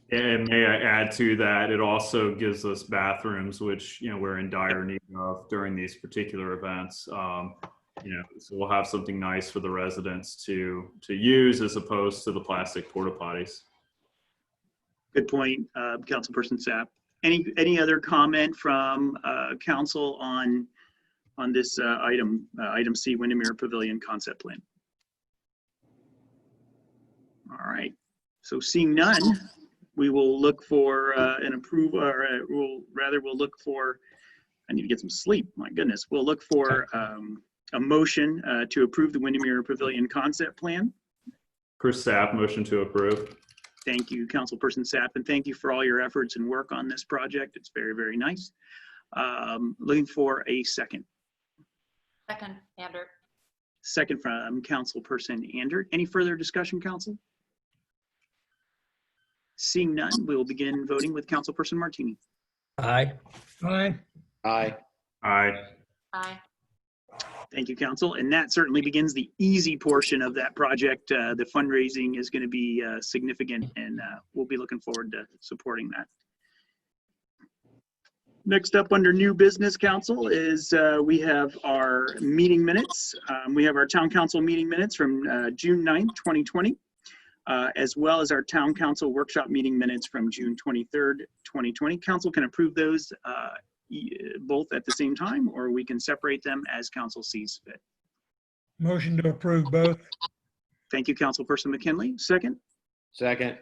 And may I add to that, it also gives us bathrooms, which, we're in dire need of during these particular events. So we'll have something nice for the residents to use as opposed to the plastic porta potties. Good point, Councilperson Sapp. Any other comment from council on this item C, Windermere Pavilion Concept Plan? All right. So seeing none, we will look for an approval, or we'll look for. I need to get some sleep. My goodness. We'll look for a motion to approve the Windermere Pavilion Concept Plan. Chris Sapp, motion to approve. Thank you, Councilperson Sapp, and thank you for all your efforts and work on this project. It's very, very nice. Looking for a second. Second, Andrew. Second from Councilperson Andrew. Any further discussion, Council? Seeing none, we will begin voting with Councilperson Martini. Aye. Aye. Aye. Aye. Aye. Thank you, Council. And that certainly begins the easy portion of that project. The fundraising is going to be significant, and we'll be looking forward to supporting that. Next up under new business, Council, is we have our meeting minutes. We have our Town Council meeting minutes from June 9th, 2020, as well as our Town Council workshop meeting minutes from June 23rd, 2020. Council can approve those both at the same time, or we can separate them as council sees fit. Motion to approve both. Thank you, Councilperson McKinley. Second? Second.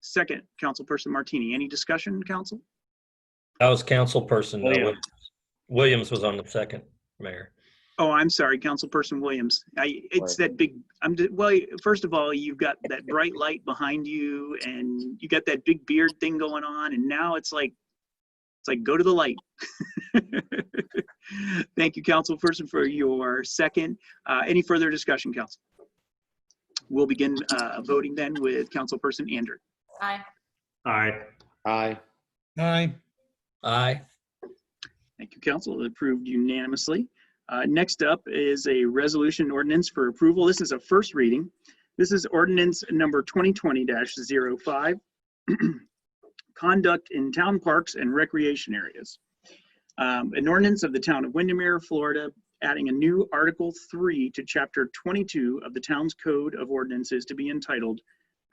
Second, Councilperson Martini. Any discussion, Council? That was Councilperson Williams. Williams was on the second, Mayor. Oh, I'm sorry, Councilperson Williams. It's that big, well, first of all, you've got that bright light behind you, and you got that big beard thing going on, and now it's like go to the light. Thank you, Councilperson, for your second. Any further discussion, Council? We'll begin voting then with Councilperson Andrew. Aye. Aye. Aye. Aye. Aye. Thank you, Council. Approved unanimously. Next up is a resolution ordinance for approval. This is a first reading. This is ordinance number 2020-05. Conduct in town parks and recreation areas. An ordinance of the Town of Windermere, Florida, adding a new Article 3 to Chapter 22 of the town's Code of Ordinances to be entitled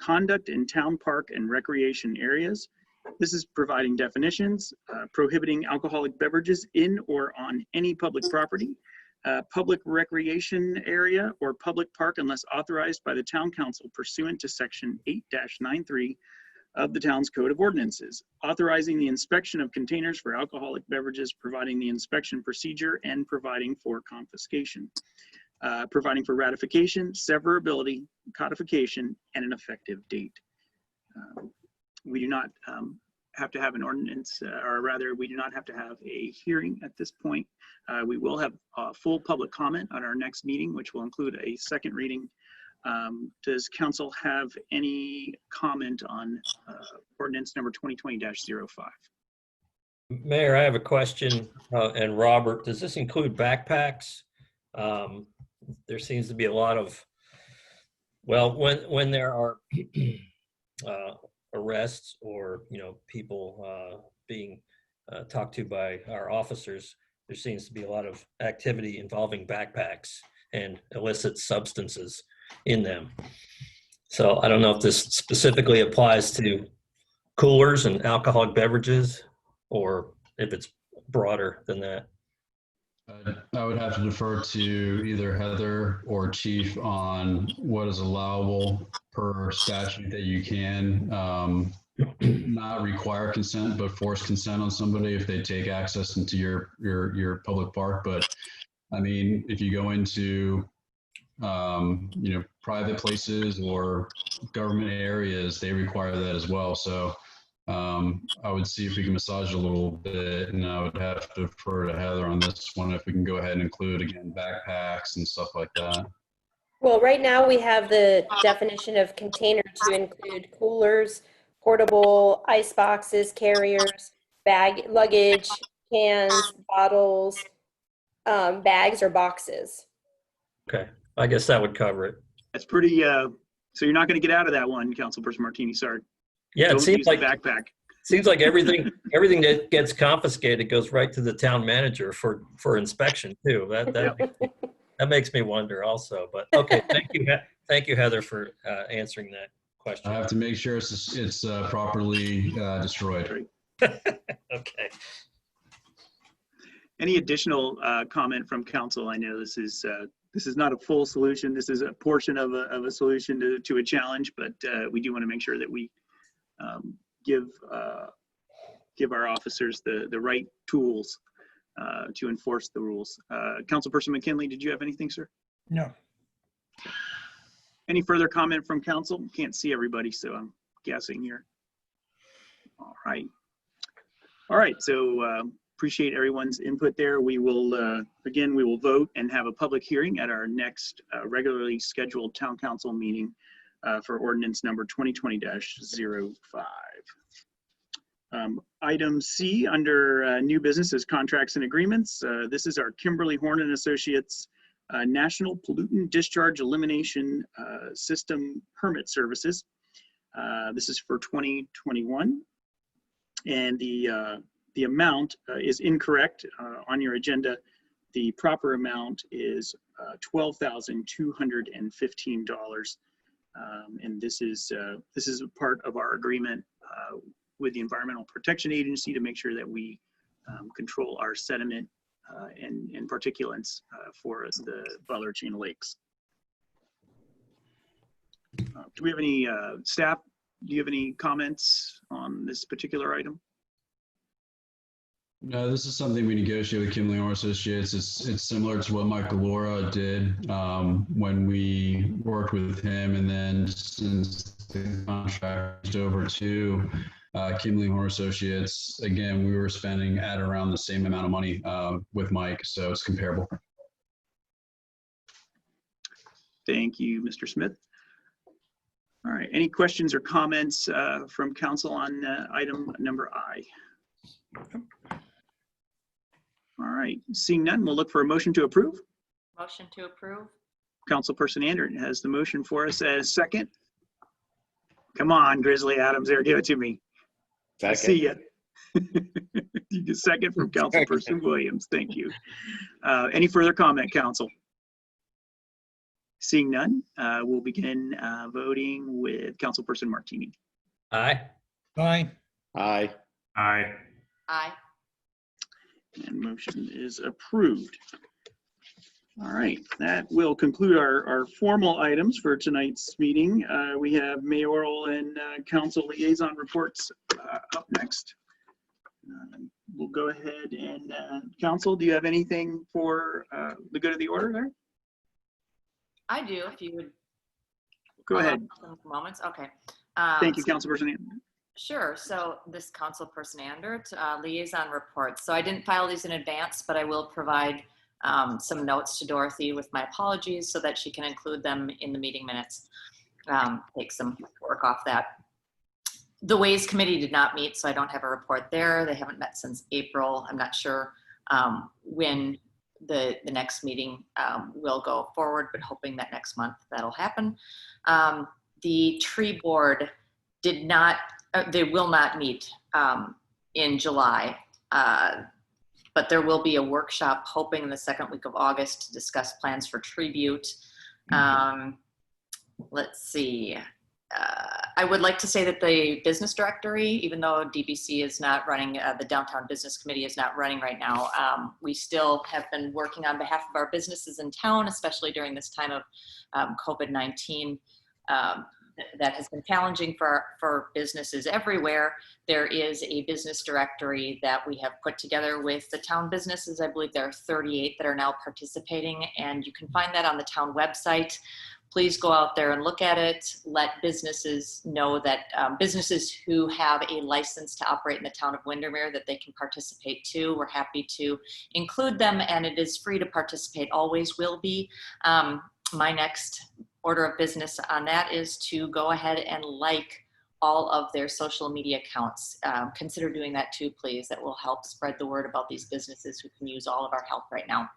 Conduct in Town Park and Recreation Areas. This is providing definitions, prohibiting alcoholic beverages in or on any public property, public recreation area, or public park unless authorized by the Town Council pursuant to Section 8-93 of the town's Code of Ordinances, authorizing the inspection of containers for alcoholic beverages, providing the inspection procedure, and providing for confiscation, providing for ratification, severability, codification, and an effective date. We do not have to have an ordinance, or rather, we do not have to have a hearing at this point. We will have a full public comment on our next meeting, which will include a second reading. Does council have any comment on ordinance number 2020-05? Mayor, I have a question, and Robert, does this include backpacks? There seems to be a lot of, well, when there are arrests or, people being talked to by our officers, there seems to be a lot of activity involving backpacks and illicit substances in them. So I don't know if this specifically applies to coolers and alcoholic beverages, or if it's broader than that. I would have to defer to either Heather or Chief on what is allowable per statute that you can not require consent, but force consent on somebody if they take access into your public park. But I mean, if you go into private places or government areas, they require that as well. So I would see if we can massage it a little bit, and I would have to defer to Heather on this one if we can go ahead and include, again, backpacks and stuff like that. Well, right now we have the definition of container to include coolers, portable ice boxes, carriers, luggage, cans, bottles, bags, or boxes. Okay, I guess that would cover it. That's pretty, so you're not going to get out of that one, Councilperson Martini, sorry. Yeah, Don't it seems use the like backpack. Seems like everything that gets confiscated goes right to the town manager for inspection too. That makes me wonder also. But okay, thank you, Heather, for answering that question. I have to make sure it's properly destroyed. Okay. Any additional comment from council? I know this is not a full solution. This is a portion of a solution to a challenge, but we do want to make sure that we give our officers the right tools to enforce the rules. Councilperson McKinley, did you have anything, sir? No. Any further comment from council? Can't see everybody, so I'm guessing here. All right. So appreciate everyone's input there. We will again, we will vote and have a public hearing at our next regularly scheduled town council meeting for ordinance number 2020-05. Item C under new business is contracts and agreements. This is our Kimberly Horn and Associates National Pollutant Discharge Elimination System Permit Services. This is for 2021, and the amount is incorrect on your agenda. The proper amount is $12,215. And this is a part of our agreement with the Environmental Protection Agency to make sure that we control our sediment and particulates for the Butler Chain of Lakes. Do we have any staff? Do you have any comments on this particular item? No, this is something we negotiate with Kimberly Horn Associates. It's similar to what Michael Laura did when we worked with him, and then since the contract is over to Kimberly Horn Associates, again, we were spending at around the same amount of money with Mike, so it's comparable. Thank you, Mr. Smith. All right, any questions or comments from council on item number I? All right, seeing none, we'll look for a motion to approve. Motion to approve. Councilperson Andrew has the motion for us as second. Come on, Grizzly Adams there, give it to me. Second. I see you. You get second from Councilperson Williams, thank you. Any further comment, council? Seeing none, we'll begin voting with Councilperson Martini. Aye. Aye. Aye. Aye. Aye. And motion is approved. All right, that will conclude our formal items for tonight's meeting. We have mayoral and council liaison reports up next. We'll go ahead and council, do you have anything for the good of the order there? I do, if you would. Go ahead. Some moments, okay. Thank you, Councilperson. Sure. So this Councilperson Andert, liaison reports. So I didn't file these in advance, but I will provide some notes to Dorothy with my apologies so that she can include them in the meeting minutes. Take some work off that. The Ways Committee did not meet, so I don't have a report there. They haven't met since April. I'm not sure when the next meeting will go forward, but hoping that next month that'll happen. The Tree Board did not, they will not meet in July. But there will be a workshop hoping in the second week of August to discuss plans for tribute. Let's see. I would like to say that the business directory, even though DBC is not running, the Downtown Business Committee is not running right now, we still have been working on behalf of our businesses in town, especially during this time of COVID-19. That has been challenging for businesses everywhere. There is a business directory that we have put together with the town businesses. I believe there are 38 that are now participating, and you can find that on the town website. Please go out there and look at it. Let businesses know that businesses who have a license to operate in the town of Windermere, that they can participate too. We're happy to include them, and it is free to participate, always will be. My next order of business on that is to go ahead and like all of their social media accounts. Consider doing that too, please. That will help spread the word about these businesses who can use all of our help right now.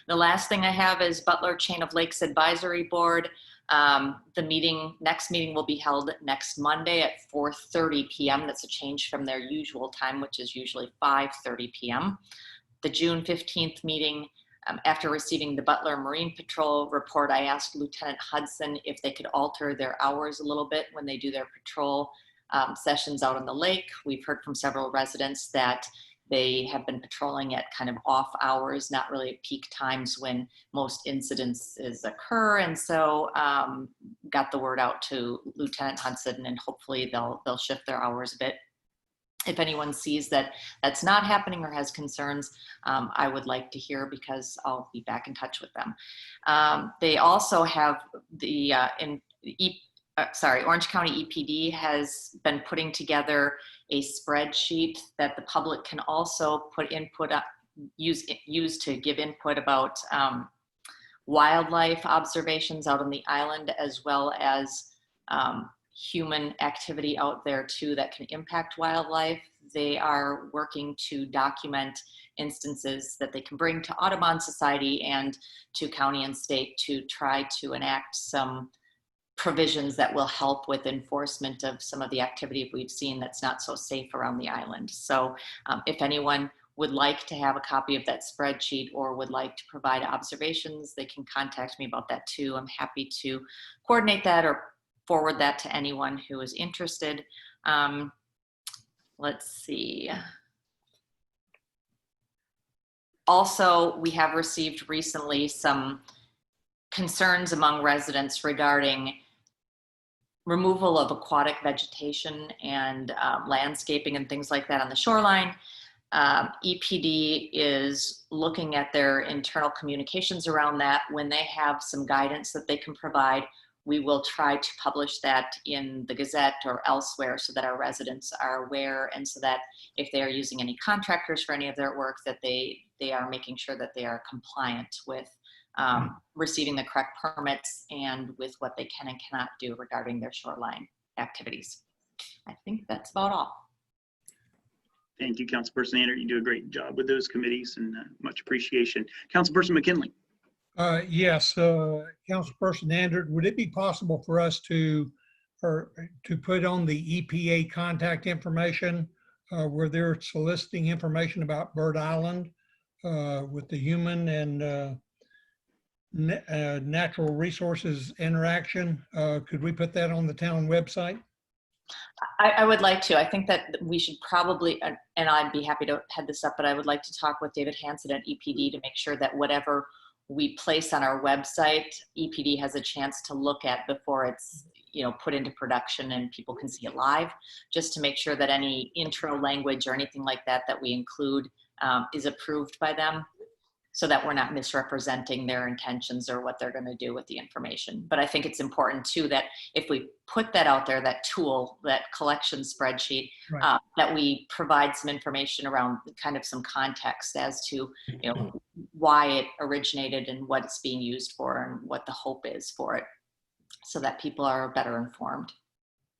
The last thing I have is Butler Chain of Lakes Advisory Board. The next meeting will be held next Monday at 4:30 p.m. That's a change from their usual time, which is usually 5:30 p.m. The June 15th meeting, after receiving the Butler Marine Patrol report, I asked Lieutenant Hudson if they could alter their hours a little bit when they do their patrol sessions out on the lake. We've heard from several residents that they have been patrolling at kind of off hours, not really at peak times when most incidences occur. And so got the word out to Lieutenant Hudson, and hopefully they'll shift their hours a bit. If anyone sees that that's not happening or has concerns, I would like to hear, because I'll be back in touch with them. They also have the Orange County EPD has been putting together a spreadsheet that the public can also put input up, use to give input about wildlife observations out on the island, as well as human activity out there too that can impact wildlife. They are working to document instances that they can bring to Audubon Society and to county and state to try to enact some provisions that will help with enforcement of some of the activity we've seen that's not so safe around the island. So if anyone would like to have a copy of that spreadsheet or would like to provide observations, they can contact me about that too. I'm happy to coordinate that or forward that to anyone who is interested. Let's see. Also, we have received recently some concerns among residents regarding removal of aquatic vegetation and landscaping and things like that on the shoreline. EPD is looking at their internal communications around that. When they have some guidance that they can provide, we will try to publish that in the Gazette or elsewhere so that our residents are aware, and so that if they are using any contractors for any of their work, that they are making sure that they are compliant with receiving the correct permits and with what they can and cannot do regarding their shoreline activities. I think that's about all. Thank you, Councilperson Andrew. You do a great job with those committees, and much appreciation. Councilperson McKinley. Yes, Councilperson Andrew, would it be possible for us to put on the EPA contact information where they're soliciting information about Bird Island with the human and natural resources interaction? Could we put that on the town website? I would like to. I think that we should probably, and I'd be happy to head this up, but I would like to talk with David Hansen at EPD to make sure that whatever we place on our website, EPD has a chance to look at before it's put into production and people can see it live, just to make sure that any intro language or anything like that that we include is approved by them, so that we're not misrepresenting their intentions or what they're going to do with the information. But I think it's important too that if we put that out there, that tool, that collection spreadsheet, right, that we provide some information around kind of some context as to why it originated and what it's being used for and what the hope is for it, so that people are better informed.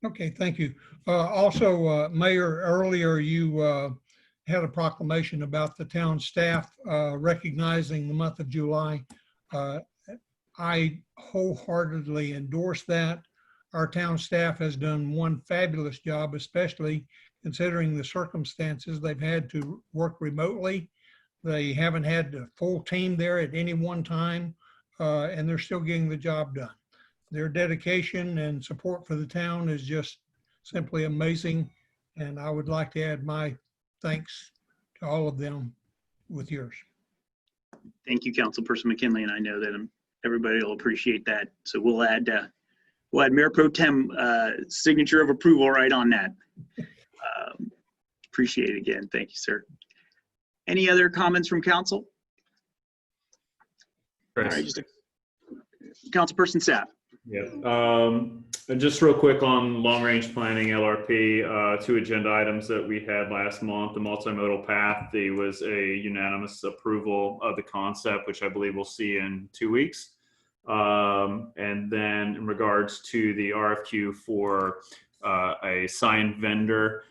Okay, thank you. Also, Mayor, earlier you had a proclamation about the town staff recognizing the month of July. I wholeheartedly endorse that. our town staff has done one fabulous job, especially considering the circumstances. They've had to work remotely. They haven't had a full team there at any one time, and they're still getting the job done. Their dedication and support for the town is just simply amazing. And I would like to add my thanks to all of them with yours. Thank you, Councilperson McKinley, and I know that everybody will appreciate that. So we'll add Mayor Pro Tem signature of approval right on that. Appreciate it again. Thank you, sir. Any other comments from council? All right, just Councilperson Sapp. Yeah. Just real quick on long-range planning, LRP, 2 agenda items that we had last month. The multimodal path, there was a unanimous approval of the concept, which I believe we'll see in 2 weeks. And then in regards to the RFQ for a sign vendor,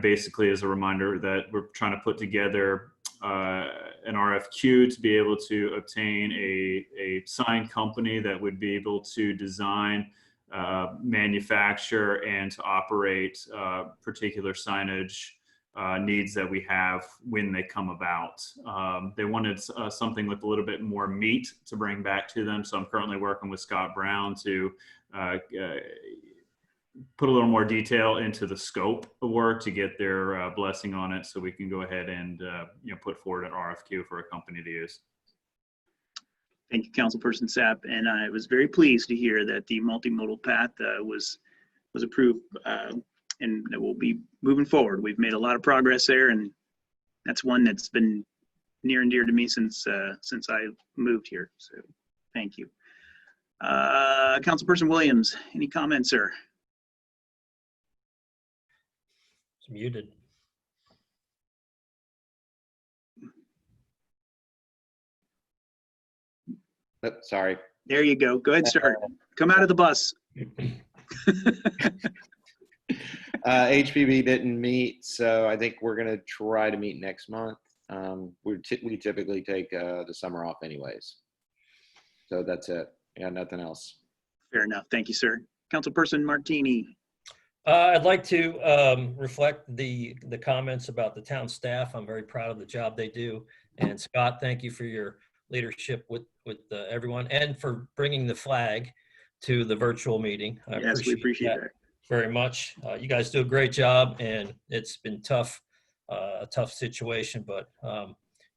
basically as a reminder that we're trying to put together an RFQ to be able to obtain a sign company that would be able to design, manufacture, and to operate particular signage needs that we have when they come about. They wanted something with a little bit more meat to bring back to them. So I'm currently working with Scott Brown to put a little more detail into the scope of work to get their blessing on it, so we can go ahead and put forward an RFQ for a company to use. Thank you, Councilperson Sapp. And I was very pleased to hear that the multimodal path was approved, and that we'll be moving forward. We've made a lot of progress there, and that's one that's been near and dear to me since I moved here. So thank you. Councilperson Williams, any comments, sir? It's muted. Oh, sorry. There you go. Go ahead, sir. Come out of the bus. HPV didn't meet, so I think we're going to try to meet next month. We typically take the summer off anyways. So that's it. Yeah, nothing else. Fair enough. Thank you, sir. Councilperson Martini. I'd like to reflect the comments about the town staff. I'm very proud of the job they do. And Scott, thank you for your leadership with everyone and for bringing the flag to the virtual meeting. Yes, we appreciate that very much. You guys do a great job, and it's been tough, a tough situation, but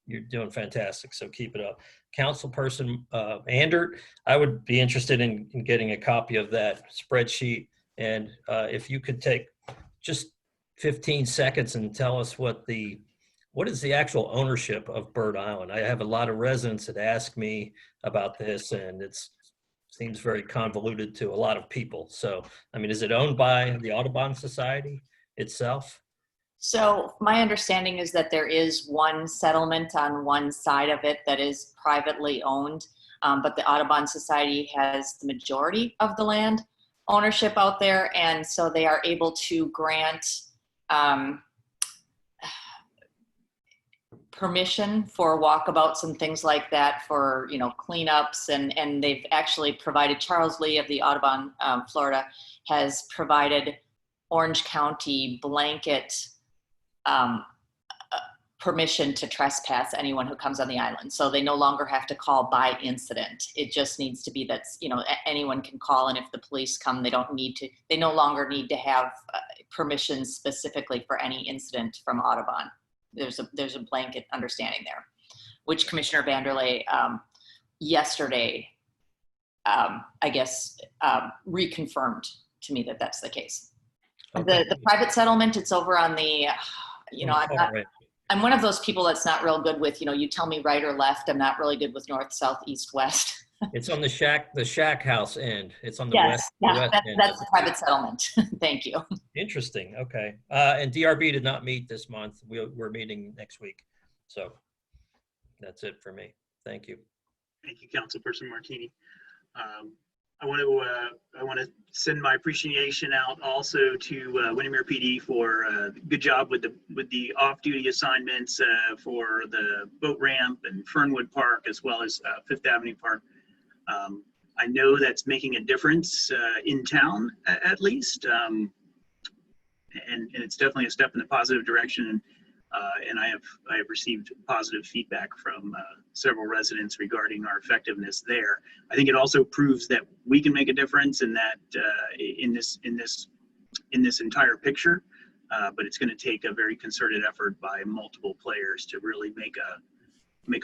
you're doing fantastic. So keep it up. Councilperson Andert, I would be interested in getting a copy of that spreadsheet. And if you could take just 15 seconds and tell us what is the actual ownership of Bird Island? I have a lot of residents that ask me about this, and it seems very convoluted to a lot of people. So, I mean, is it owned by the Audubon Society itself? So my understanding is that there is one settlement on one side of it that is privately owned, but the Audubon Society has the majority of the land ownership out there, and so they are able to grant permission for walkabouts and things like that for, cleanups, and they've actually provided, Charles Lee of the Audubon, Florida, has provided Orange County blanket permission to trespass anyone who comes on the island. So they no longer have to call by incident. It just needs to be that, anyone can call, and if the police come, they no longer need to have permission specifically for any incident from Audubon. There's a blanket understanding there, which Commissioner Vanderlei yesterday, reconfirmed to me that that's the case. Okay. The private settlement, it's over on the, I'm one of those people that's not real good with, you tell me right or left. I'm not really good with north, south, east, west. It's on the shack house end. It's on the west. West end. That's the private settlement. Thank you. Interesting. Okay. And DRB did not meet this month. We're meeting next week. So that's it for me. Thank you. Thank you, Councilperson Martini. I want to send my appreciation out also to Windermere PD for good job with the off-duty assignments for the boat ramp and Fernwood Park, as well as Fifth Avenue Park. I know that's making a difference in town, at least, and it's definitely a step in the positive direction. And I have received positive feedback from several residents regarding our effectiveness there. I think it also proves that we can make a difference in that in this entire picture. But it's going to take a very concerted effort by multiple players to really make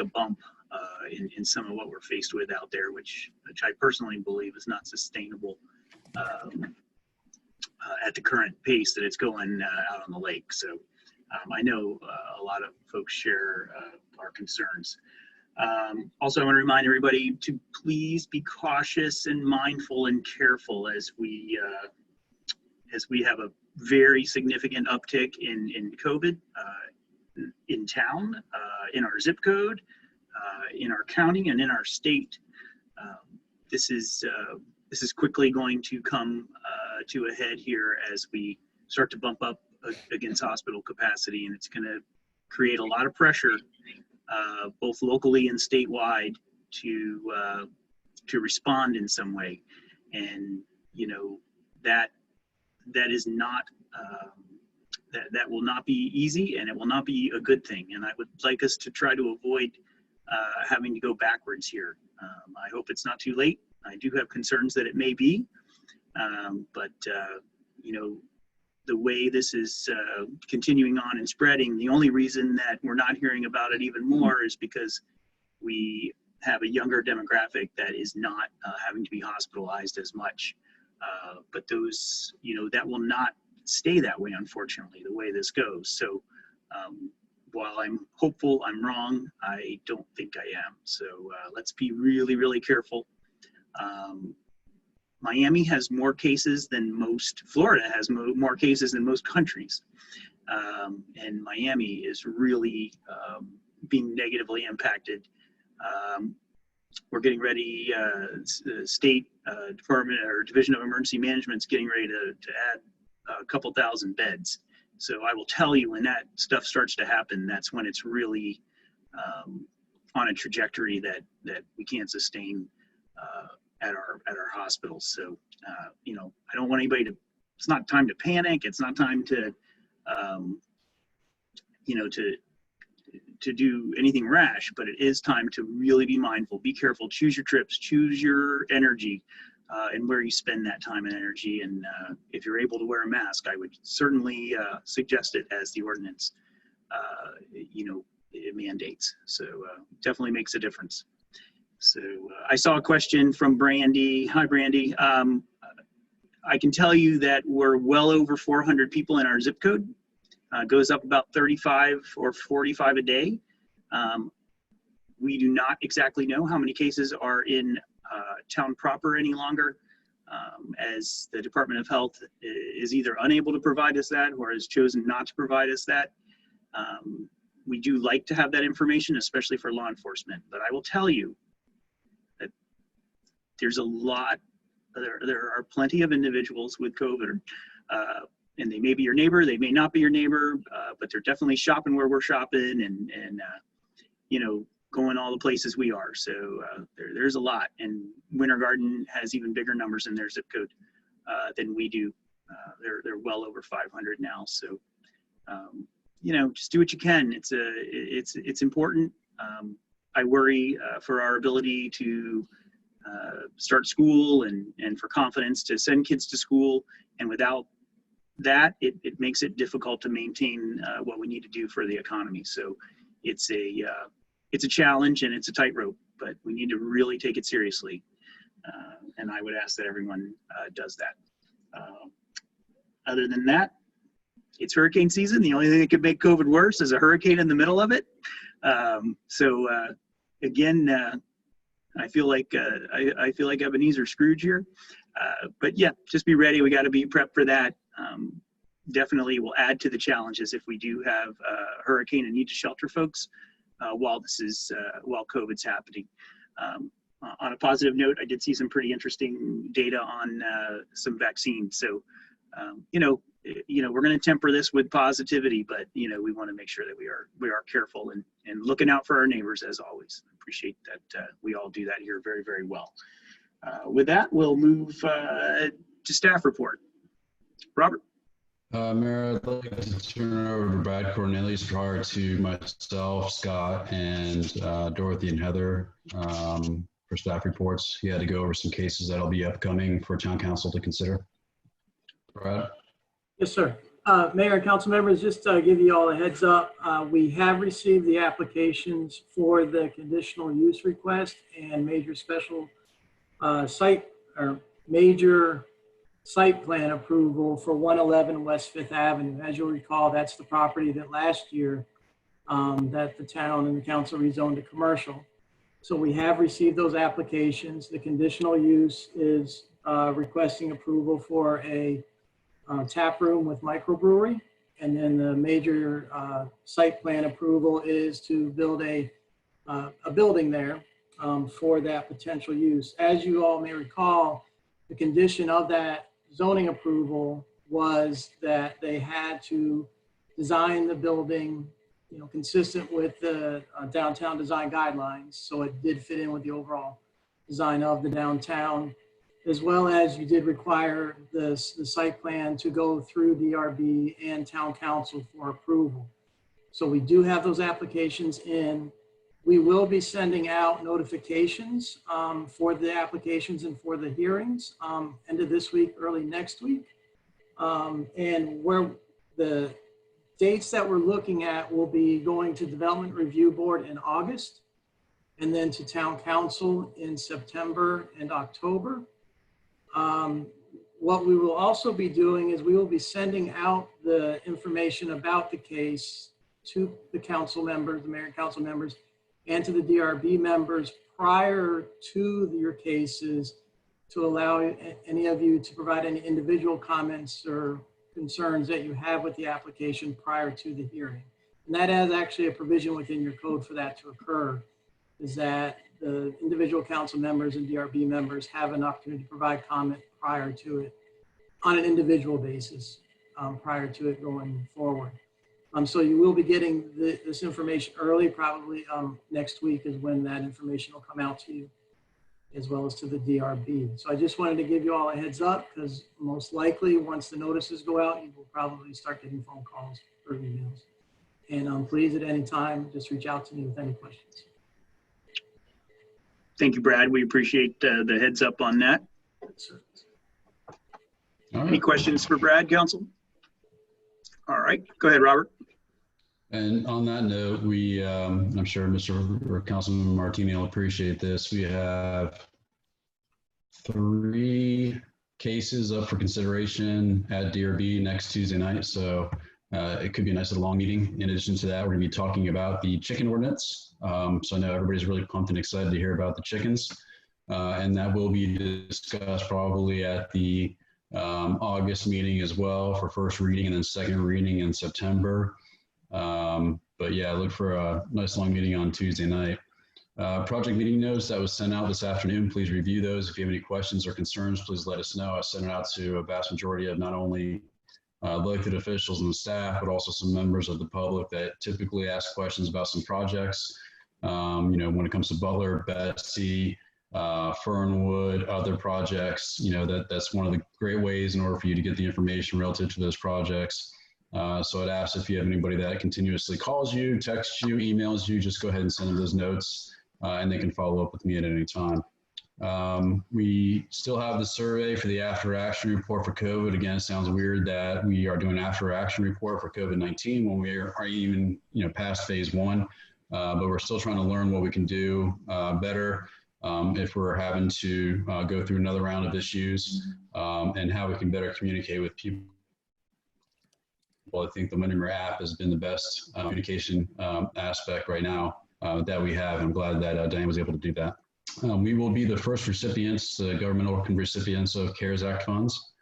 a bump in some of what we're faced with out there, which I personally believe is not sustainable at the current pace that it's going out on the lake. So I know a lot of folks share our concerns. Also, I want to remind everybody to please be cautious and mindful and careful as we have a very significant uptick in COVID in town, in our zip code, in our county, and in our state. This is quickly going to come to a head here as we start to bump up against hospital capacity, and it's going to create a lot of pressure, both locally and statewide, to respond in some way. And you know that is not that will not be easy, and it will not be a good thing. And I would like us to try to avoid having to go backwards here. I hope it's not too late. I do have concerns that it may be, but you know, the way this is continuing on and spreading, the only reason that we're not hearing about it even more is because we have a younger demographic that is not having to be hospitalized as much. But those, you know, that will not stay that way, unfortunately, the way this goes. So while I'm hopeful I'm wrong, I don't think I am. So let's be really, really careful. Miami has more cases than most, Florida has more cases than most countries. And Miami is really being negatively impacted. We're getting ready, the state department or Division of Emergency Management is getting ready to add a couple thousand beds. So I will tell you, when that stuff starts to happen, that's when it's really on a trajectory that we can't sustain at our hospitals. So you know, I don't want anybody to. It's not time to panic. It's not time to you know, to do anything rash, but it is time to really be mindful, be careful, choose your trips, choose your energy, and where you spend that time and energy. And if you're able to wear a mask, I would certainly suggest it, as the ordinance, you know, it mandates. So definitely makes a difference. So I saw a question from Brandy. Hi, Brandy. I can tell you that we're well over 400 people in our zip code. Goes up about 35 or 45 a day. We do not exactly know how many cases are in town proper any longer, as the Department of Health is either unable to provide us that or has chosen not to provide us that. We do like to have that information, especially for law enforcement, but I will tell you that there's a lot, there are plenty of individuals with COVID, and they may be your neighbor, they may not be your neighbor, but they're definitely shopping where we're shopping, and you know, going all the places we are. So there's a lot, and Winter Garden has even bigger numbers in their zip code than we do. They're well over 500 now. So you know, just do what you can. It's important. I worry for our ability to start school and for confidence to send kids to school, and without that, it makes it difficult to maintain what we need to do for the economy. So it's a challenge, and it's a tightrope, but we need to really take it seriously. And I would ask that everyone does that. Other than that, it's hurricane season. The only thing that could make COVID worse is a hurricane in the middle of it. Again, I feel like Ebenezer Scrooge here. But yeah, just be ready. We got to be prepped for that. Definitely will add to the challenges if we do have a hurricane and need to shelter folks while COVID's happening. On a positive note, I did see some pretty interesting data on some vaccines. So, you know, we're going to temper this with positivity, but you know, we want to make sure that we are careful and looking out for our neighbors as always. I appreciate that we all do that here very, very well. With that, we'll move to staff report. Robert? Mayor, I'd like to turn it over to Brad Cornelius prior to myself, Scott, and Dorothy and Heather for staff reports. He had to go over some cases that'll be upcoming for town council to consider. Brad? Yes, sir. Mayor and council members, just to give you all a heads up, we have received the applications for the conditional use request and major special site or major site plan approval for 111 West Fifth Avenue. As you'll recall, that's the property that last year that the town and the council rezoned to commercial. So we have received those applications. The conditional use is requesting approval for a tap room with microbrewery. And then the major site plan approval is to build a building there for that potential use. As you all may recall, the condition of that zoning approval was that they had to design the building, consistent with the downtown design guidelines. So it did fit in with the overall design of the downtown, as well as you did require the site plan to go through DRB and town council for approval. So we do have those applications in. We will be sending out notifications for the applications and for the hearings end of this week, early next week. And where the dates that we're looking at will be going to Development Review Board in August, and then to Town Council in September and October. What we will also be doing is we will be sending out the information about the case to the council members, the mayor and council members, and to the DRB members prior to your cases, to allow any of you to provide any individual comments or concerns that you have with the application prior to the hearing. And that is actually a provision within your code for that to occur, is that the individual council members and DRB members have an opportunity to provide comment prior to it on an individual basis prior to it going forward. So you will be getting this information early, probably next week is when that information will come out to you, as well as to the DRB. So I just wanted to give you all a heads up, because most likely once the notices go out, you will probably start getting phone calls or emails. And please, at any time, just reach out to me with any questions. Thank you, Brad. We appreciate the heads up on that. Sure. Any questions for Brad, council? All right, go ahead, Robert. And on that note, we, I'm sure Mr. Councilman Martini will appreciate this. We have 3 cases up for consideration at DRB next Tuesday night. So it could be a nice little long meeting. In addition to that, we're gonna be talking about the chicken ordinance. So I know everybody's really pumped and excited to hear about the chickens. And that will be discussed probably at the August meeting as well for first reading, and then second reading in September. But yeah, look for a nice long meeting on Tuesday night. Project meeting notes that was sent out this afternoon. Please review those. If you have any questions or concerns, please let us know. I sent it out to a vast majority of not only elected officials and the staff, but also some members of the public that typically ask questions about some projects. When it comes to Butler, Betsy, Fernwood, other projects, that's one of the great ways in order for you to get the information relative to those projects. So I'd ask if you have anybody that continuously calls you, texts you, emails you, just go ahead and send them those notes and they can follow up with me at any time. We still have the survey for the after action report for COVID. Again, it sounds weird that we are doing after action report for COVID-19 when we are even, past phase 1, but we're still trying to learn what we can do better if we're having to go through another round of issues and how we can better communicate with people. Well, I think the Windermere app has been the best communication aspect right now that we have. I'm glad that Diane was able to do that. We will be the first recipients, governmental recipients of CARES Act funds.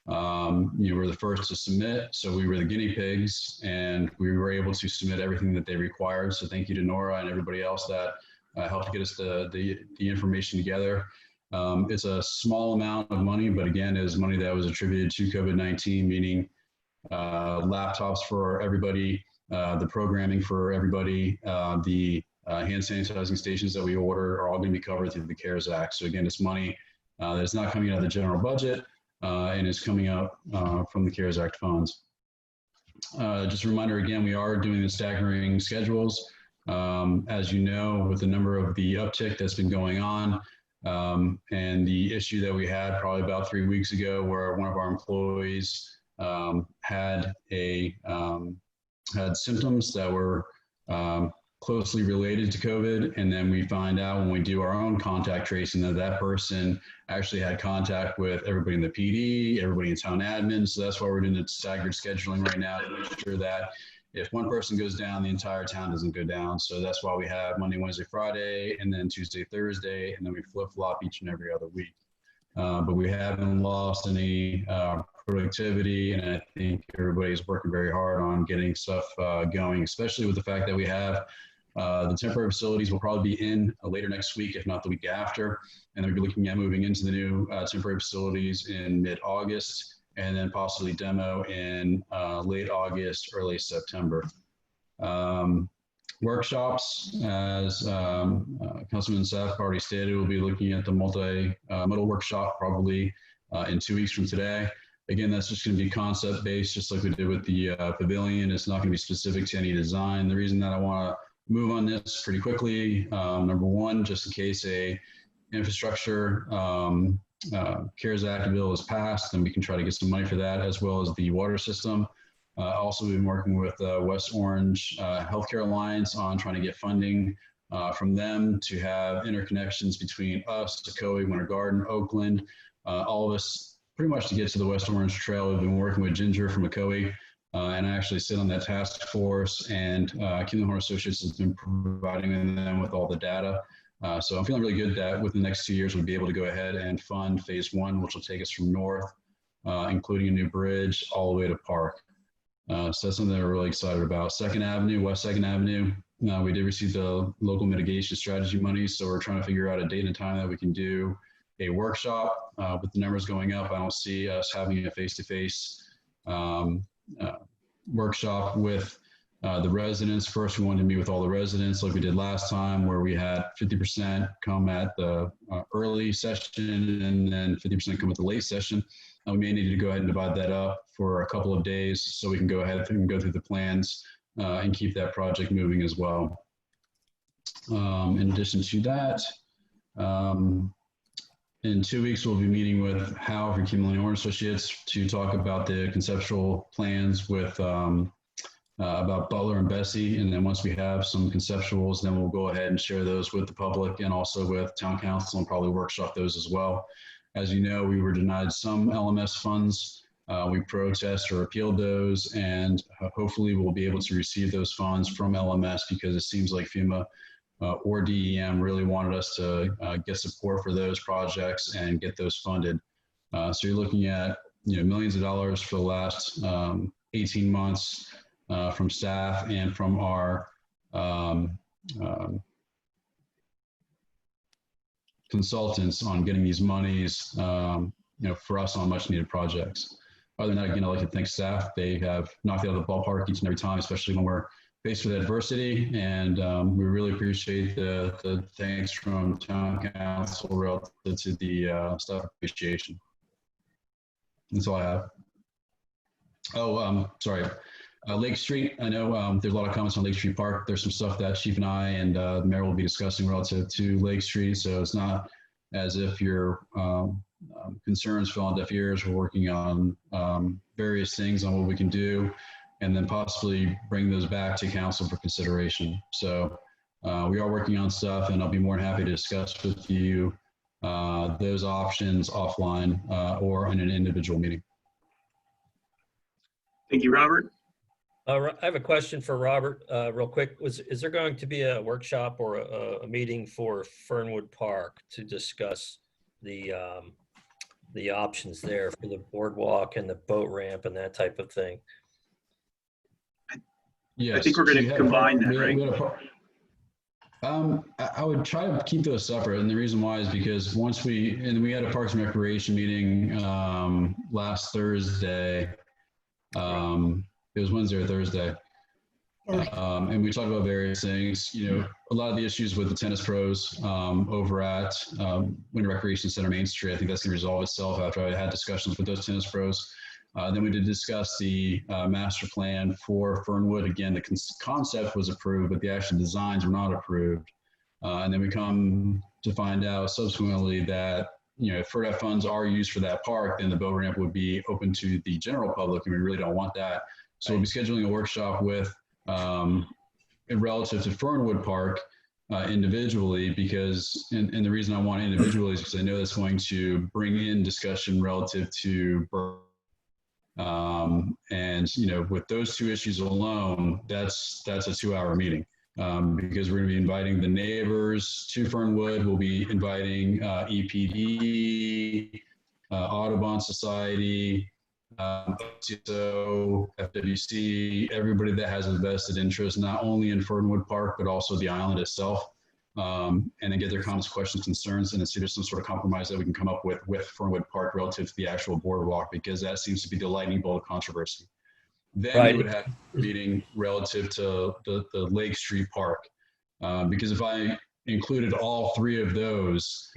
We're the first to submit, so we were the guinea pigs, and we were able to submit everything that they required. So thank you to Nora and everybody else that helped get us the information together. It's a small amount of money, but again, it is money that was attributed to COVID-19, meaning laptops for everybody, the programming for everybody, the hand sanitizing stations that we order are all going to be covered through the CARES Act. So again, it's money that is not coming out of the general budget and is coming out from the CARES Act funds. Just a reminder again, we are doing the staggering schedules. As you know, with the number of the uptick that's been going on, and the issue that we had probably about 3 weeks ago where one of our employees had symptoms that were closely related to COVID. And then we find out when we do our own contact tracing that that person actually had contact with everybody in the PD, everybody in town admin. So that's why we're doing the staggered scheduling right now to make sure that if one person goes down, the entire town doesn't go down. So that's why we have Monday, Wednesday, Friday, and then Tuesday, Thursday, and then we flip-flop each and every other week. But we haven't lost any productivity, and I think everybody's working very hard on getting stuff going, especially with the fact that we have the temporary facilities will probably be in later next week, if not the week after. And we'll be looking at moving into the new temporary facilities in mid-August, and then possibly demo in late August, early September. Workshops, as Councilman Saff already stated, we'll be looking at the multi-modal workshop probably in 2 weeks from today. Again, that's just going to be concept-based, just like we did with the pavilion. It's not going to be specific to any design. The reason that I want to move on this pretty quickly, number one, just in case a infrastructure CARES Act bill is passed, then we can try to get some money for that, as well as the water system. Also, we've been working with West Orange Healthcare Alliance on trying to get funding from them to have interconnections between us, Socoie, Winter Garden, Oakland, all of us pretty much to get to the West Orange Trail. We've been working with Ginger from Socoie, and I actually sit on that task force, and Kingdom Horn Associates has been providing them with all the data. So I'm feeling really good that within the next 2 years, we'll be able to go ahead and fund phase one, which will take us from north, including a new bridge, all the way to Park. So that's something that we're really excited about. Second Avenue, West 2nd Avenue, we did receive the local mitigation strategy money, so we're trying to figure out a date and time that we can do a workshop. With the numbers going up, I don't see us having a face-to-face workshop with the residents. First, we wanted to meet with all the residents like we did last time, where we had 50% come at the early session and then 50% come at the late session. We may need to go ahead and divide that up for a couple of days so we can go ahead and go through the plans and keep that project moving as well. In addition to that, in 2 weeks, we'll be meeting with Hal from Kimberly Horn Associates to talk about the conceptual plans with about Butler and Bessie. And then once we have some conceptuals, then we'll go ahead and share those with the public and also with town council and probably workshop those as well. As you know, we were denied some LMS funds. We protest or appealed those, and hopefully we'll be able to receive those funds from LMS, because it seems like FEMA or DEM really wanted us to get support for those projects and get those funded. So you're looking at millions of dollars for the last 18 months from staff and from our consultants on getting these monies, for us on much needed projects. Other than that, again, I'd like to thank staff. They have knocked it out of the ballpark each and every time, especially when we're faced with adversity. And we really appreciate the thanks from town council relative to the staff appreciation. That's all I have. Oh, sorry. Lake Street, I know there's a lot of comments on Lake Street Park. There's some stuff that Chief and I and the mayor will be discussing relative to Lake Street. So it's not as if your concerns fell on deaf ears. We're working on various things on what we can do, and then possibly bring those back to council for consideration. So we are working on stuff, and I'll be more than happy to discuss with you those options offline or in an individual meeting. Thank you, Robert. I have a question for Robert, real quick. Is there going to be a workshop or a meeting for Fernwood Park to discuss the options there for the boardwalk and the boat ramp and that type of thing? Yes. I think we're going to combine that, right? I would try to keep those separate, and the reason why is because once we had a Parks and Recreation meeting last Thursday. It was Wednesday or Thursday. And we talked about various things. You know, a lot of the issues with the tennis pros over at Winter Recreation Center Main Street. I think that's going to resolve itself after I had discussions with those tennis pros. Then we did discuss the master plan for Fernwood. Again, the concept was approved, but the actual designs were not approved. And then we come to find out subsequently that, you know, if FERDAP funds are used for that park, then the boat ramp would be open to the general public, and we really don't want that. So we'll be scheduling a workshop with relative to Fernwood Park individually, because, and the reason I want individually is because I know that's going to bring in discussion relative to and, you know, with those two issues alone, that's a 2-hour meeting. Because we're going to be inviting the neighbors to Fernwood. We'll be inviting EPD, Audubon Society, so FWC, everybody that has a vested interest, not only in Fernwood Park, but also the island itself, and then get their comments, questions, concerns, and then see if there's some sort of compromise that we can come up with Fernwood Park relative to the actual boardwalk, because that seems to be the lightning bolt of controversy. Then we would have a meeting relative to the Lake Street Park, because if I included all three of those,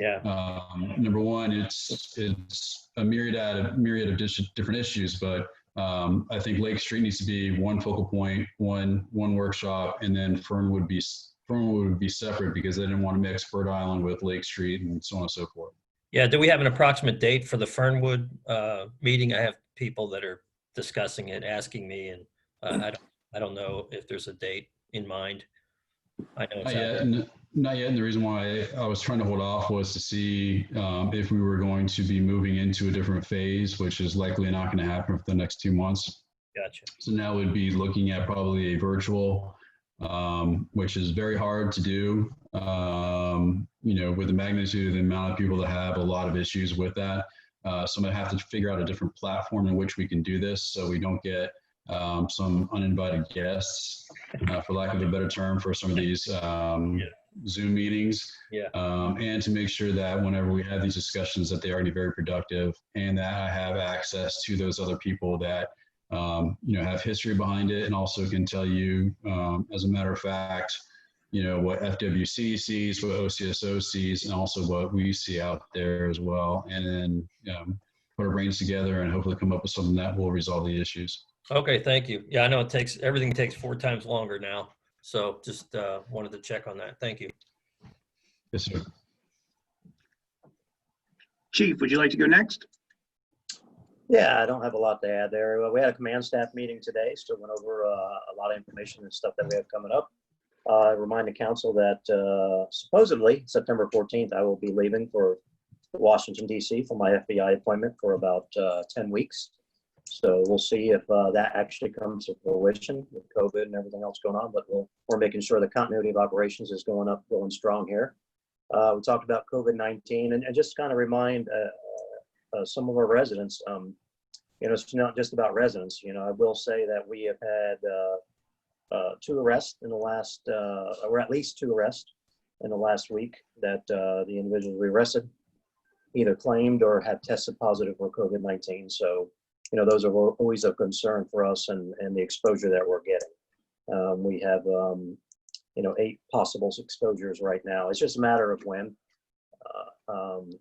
number one, it's a myriad of different issues, but I think Lake Street needs to be one focal point, one workshop, and then Fernwood would be separate, because they didn't want to mix Bird Island with Lake Street and so on and so forth. Yeah, do we have an approximate date for the Fernwood meeting? I have people that are discussing it, asking me, and I don't know if there's a date in mind. I know it's not yet. And the reason why I was trying to hold off was to see if we were going to be moving into a different phase, which is likely not going to happen for the next 2 months. Gotcha. So now we'd be looking at probably a virtual, which is very hard to do. You know, with the magnitude of the amount of people that have a lot of issues with that. So I'm going to have to figure out a different platform in which we can do this, so we don't get some uninvited guests, for lack of a better term, for some of these Zoom meetings. And to make sure that whenever we have these discussions, that they are very productive, and that I have access to those other people that you know, have history behind it, and also can tell you, as a matter of fact, you know, what FWC sees, what OCSO sees, and also what we see out there as well. And then put our brains together and hopefully come up with something that will resolve the issues. Okay, thank you. Yeah, I know everything takes 4 times longer now. So just wanted to check on that. Thank you. Yes, sir. Chief, would you like to go next? Yeah, I don't have a lot to add there. We had a command staff meeting today, so went over a lot of information and stuff that we have coming up. I remind the council that supposedly September 14th, I will be leaving for Washington, D.C. for my FBI appointment for about 10 weeks. So we'll see if that actually comes to fruition with COVID and everything else going on, but we're making sure the continuity of operations is going strong here. We talked about COVID-19 and just kind of remind some of our residents, you know, it's not just about residents. You know, I will say that we have had 2 arrests in the last, or at least 2 arrests in the last week that the individuals we arrested either claimed or have tested positive for COVID-19. So, you know, those are always a concern for us and the exposure that we're getting. We have, you know, 8 possible exposures right now. It's just a matter of when,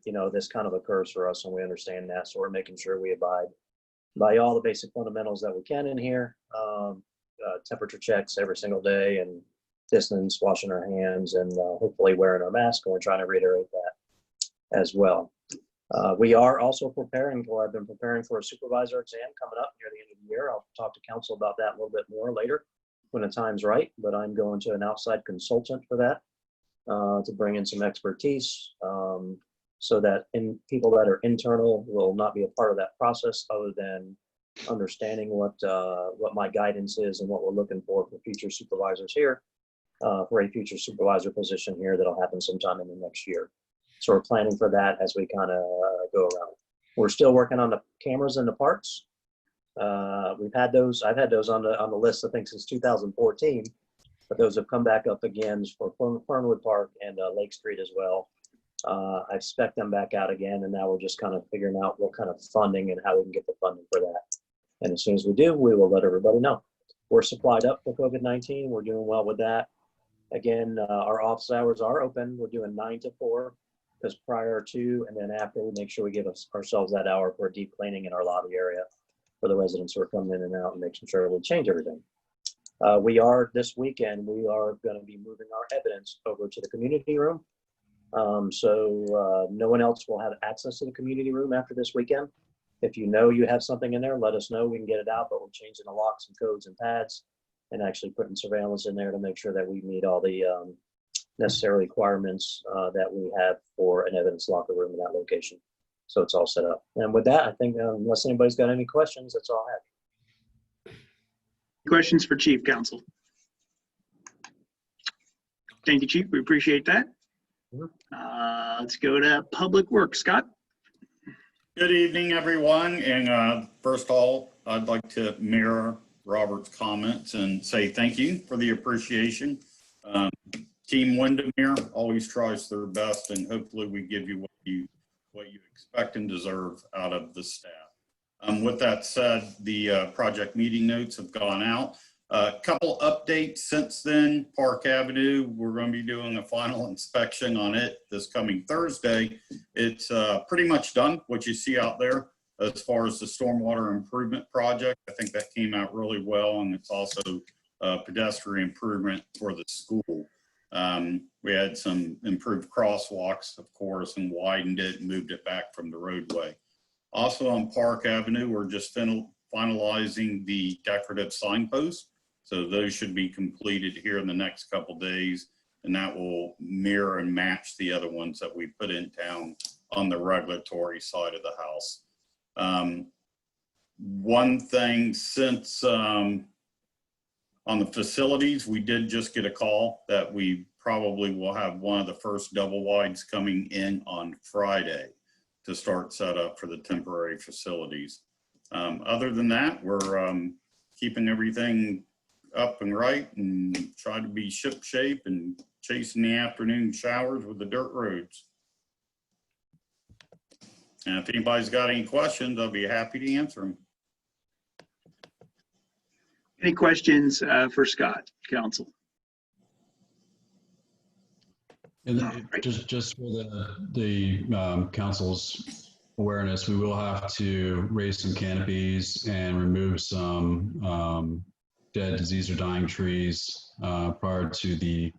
you know, this kind of occurs for us, and we understand that. So we're making sure we abide by all the basic fundamentals that we can in here. Temperature checks every single day, and distance, washing our hands, and hopefully wearing our mask. And we're trying to reiterate that as well. We are also preparing, or I've been preparing for a supervisor exam coming up near the end of the year. I'll talk to council about that a little bit more later when the time's right, but I'm going to an outside consultant for that to bring in some expertise so that people that are internal will not be a part of that process, other than understanding what my guidance is and what we're looking for future supervisors here, for a future supervisor position here that'll happen sometime in the next year. So we're planning for that as we kind of go around. We're still working on the cameras in the parks. I've had those on the list, I think, since 2014, but those have come back up again for Fernwood Park and Lake Street as well. I've spec'd them back out again, and now we're just kind of figuring out what kind of funding and how we can get the funding for that. And as soon as we do, we will let everybody know. we're supplied up for COVID-19. We're doing well with that. Again, our office hours are open. We're doing 9 to 4 because prior to and then after, we make sure we give ourselves that hour for a deep cleaning in our lobby area for the residents who are coming in and out and making sure we change everything. This weekend, we are going to be moving our evidence over to the community room. So no one else will have access to the community room after this weekend. If you know you have something in there, let us know. We can get it out, but we're changing the locks and codes and pads and actually putting surveillance in there to make sure that we meet all the necessary requirements that we have for an evidence locker room in that location. So it's all set up. And with that, I think unless anybody's got any questions, that's all I have. Questions for Chief Counsel? Thank you, Chief. We appreciate that. Let's go to Public Works. Scott? Good evening, everyone. And first of all, I'd like to mirror Robert's comments and say thank you for the appreciation. Team Windermere always tries their best, and hopefully we give you what you expect and deserve out of the staff. With that said, the project meeting notes have gone out. A couple updates since then. Park Avenue, we're going to be doing a final inspection on it this coming Thursday. It's pretty much done, what you see out there as far as the stormwater improvement project. I think that came out really well, and it's also a pedestrian improvement for the school. We had some improved crosswalks, of course, and widened it and moved it back from the roadway. Also on Park Avenue, we're just finalizing the decorative signposts. So those should be completed here in the next couple days, and that will mirror and match the other ones that we put in town on the regulatory side of the house. One thing since on the facilities, we did just get a call that we probably will have one of the first double wides coming in on Friday to start set up for the temporary facilities. Other than that, we're keeping everything up and right and trying to be ship shape and chasing the afternoon showers with the dirt roads. And if anybody's got any questions, I'll be happy to answer them. Any questions for Scott, Council? And just for the council's awareness, we will have to raise some canopies and remove some dead, diseased, or dying trees prior to the,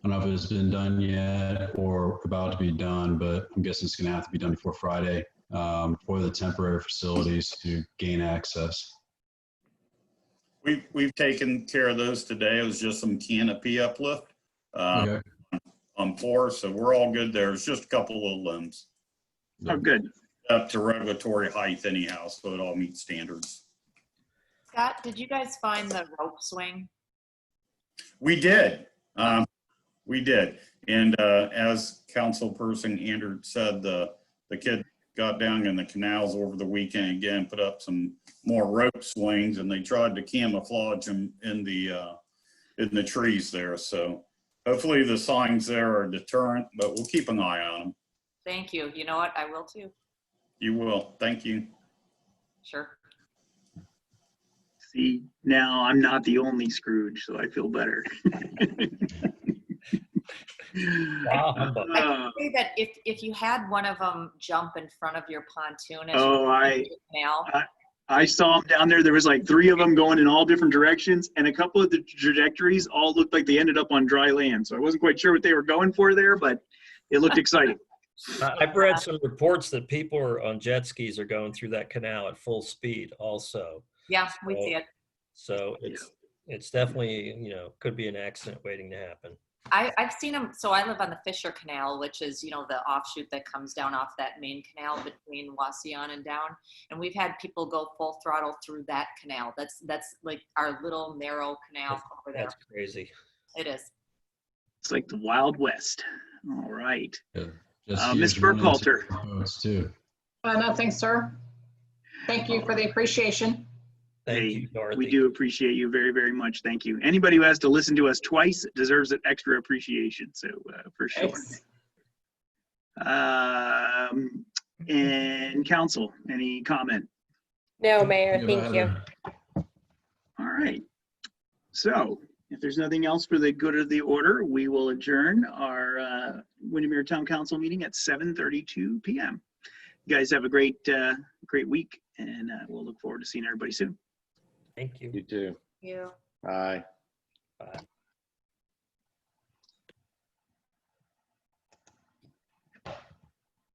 I don't know if it's been done yet or about to be done, but I'm guessing it's going to have to be done before Friday for the temporary facilities to gain access. We've taken care of those today. It was just some canopy uplift on floor, so we're all good there. It's just a couple of limbs. Oh, good. Up to regulatory height anyhow, so it all meets standards. Scott, did you guys find the rope swing? We did. We did. And as councilperson Andrew said, the kid got down in the canals over the weekend again, put up some more rope swings, and they tried to camouflage them in the trees there. So hopefully the signs there are deterrent, but we'll keep an eye on them. Thank you. You know what? I will too. You will. Thank you. Sure. See, now I'm not the only Scrooge, so I feel better. I say that if you had one of them jump in front of your pontoon, as I saw them down there. There was like 3 of them going in all different directions, and a couple of the trajectories all looked like they ended up on dry land. So I wasn't quite sure what they were going for there, but it looked exciting. I've read some reports that people on jet skis are going through that canal at full speed also. Yeah, we see it. So it's definitely, could be an accident waiting to happen. I've seen them. So I live on the Fisher Canal, which is, the offshoot that comes down off that main canal between Wasion and down. And we've had people go full throttle through that canal. That's like our little narrow canal over there. That's crazy. It is. It's like the Wild West. All right. Yeah, Ms. Burkhalter. Nothing, sir. Thank you for the appreciation. Thank you, Dorothy. We do appreciate you very, very much. Thank you. Anybody who has to listen to us twice deserves an extra appreciation. So for sure. And council, any comment? No, Mayor, thank you. All right. So if there's nothing else for the good of the order, we will adjourn our Windermere Town Council meeting at 7:32 p.m. You guys have a great week, and we'll look forward to seeing everybody soon. Thank you. You too. You. Bye. Bye.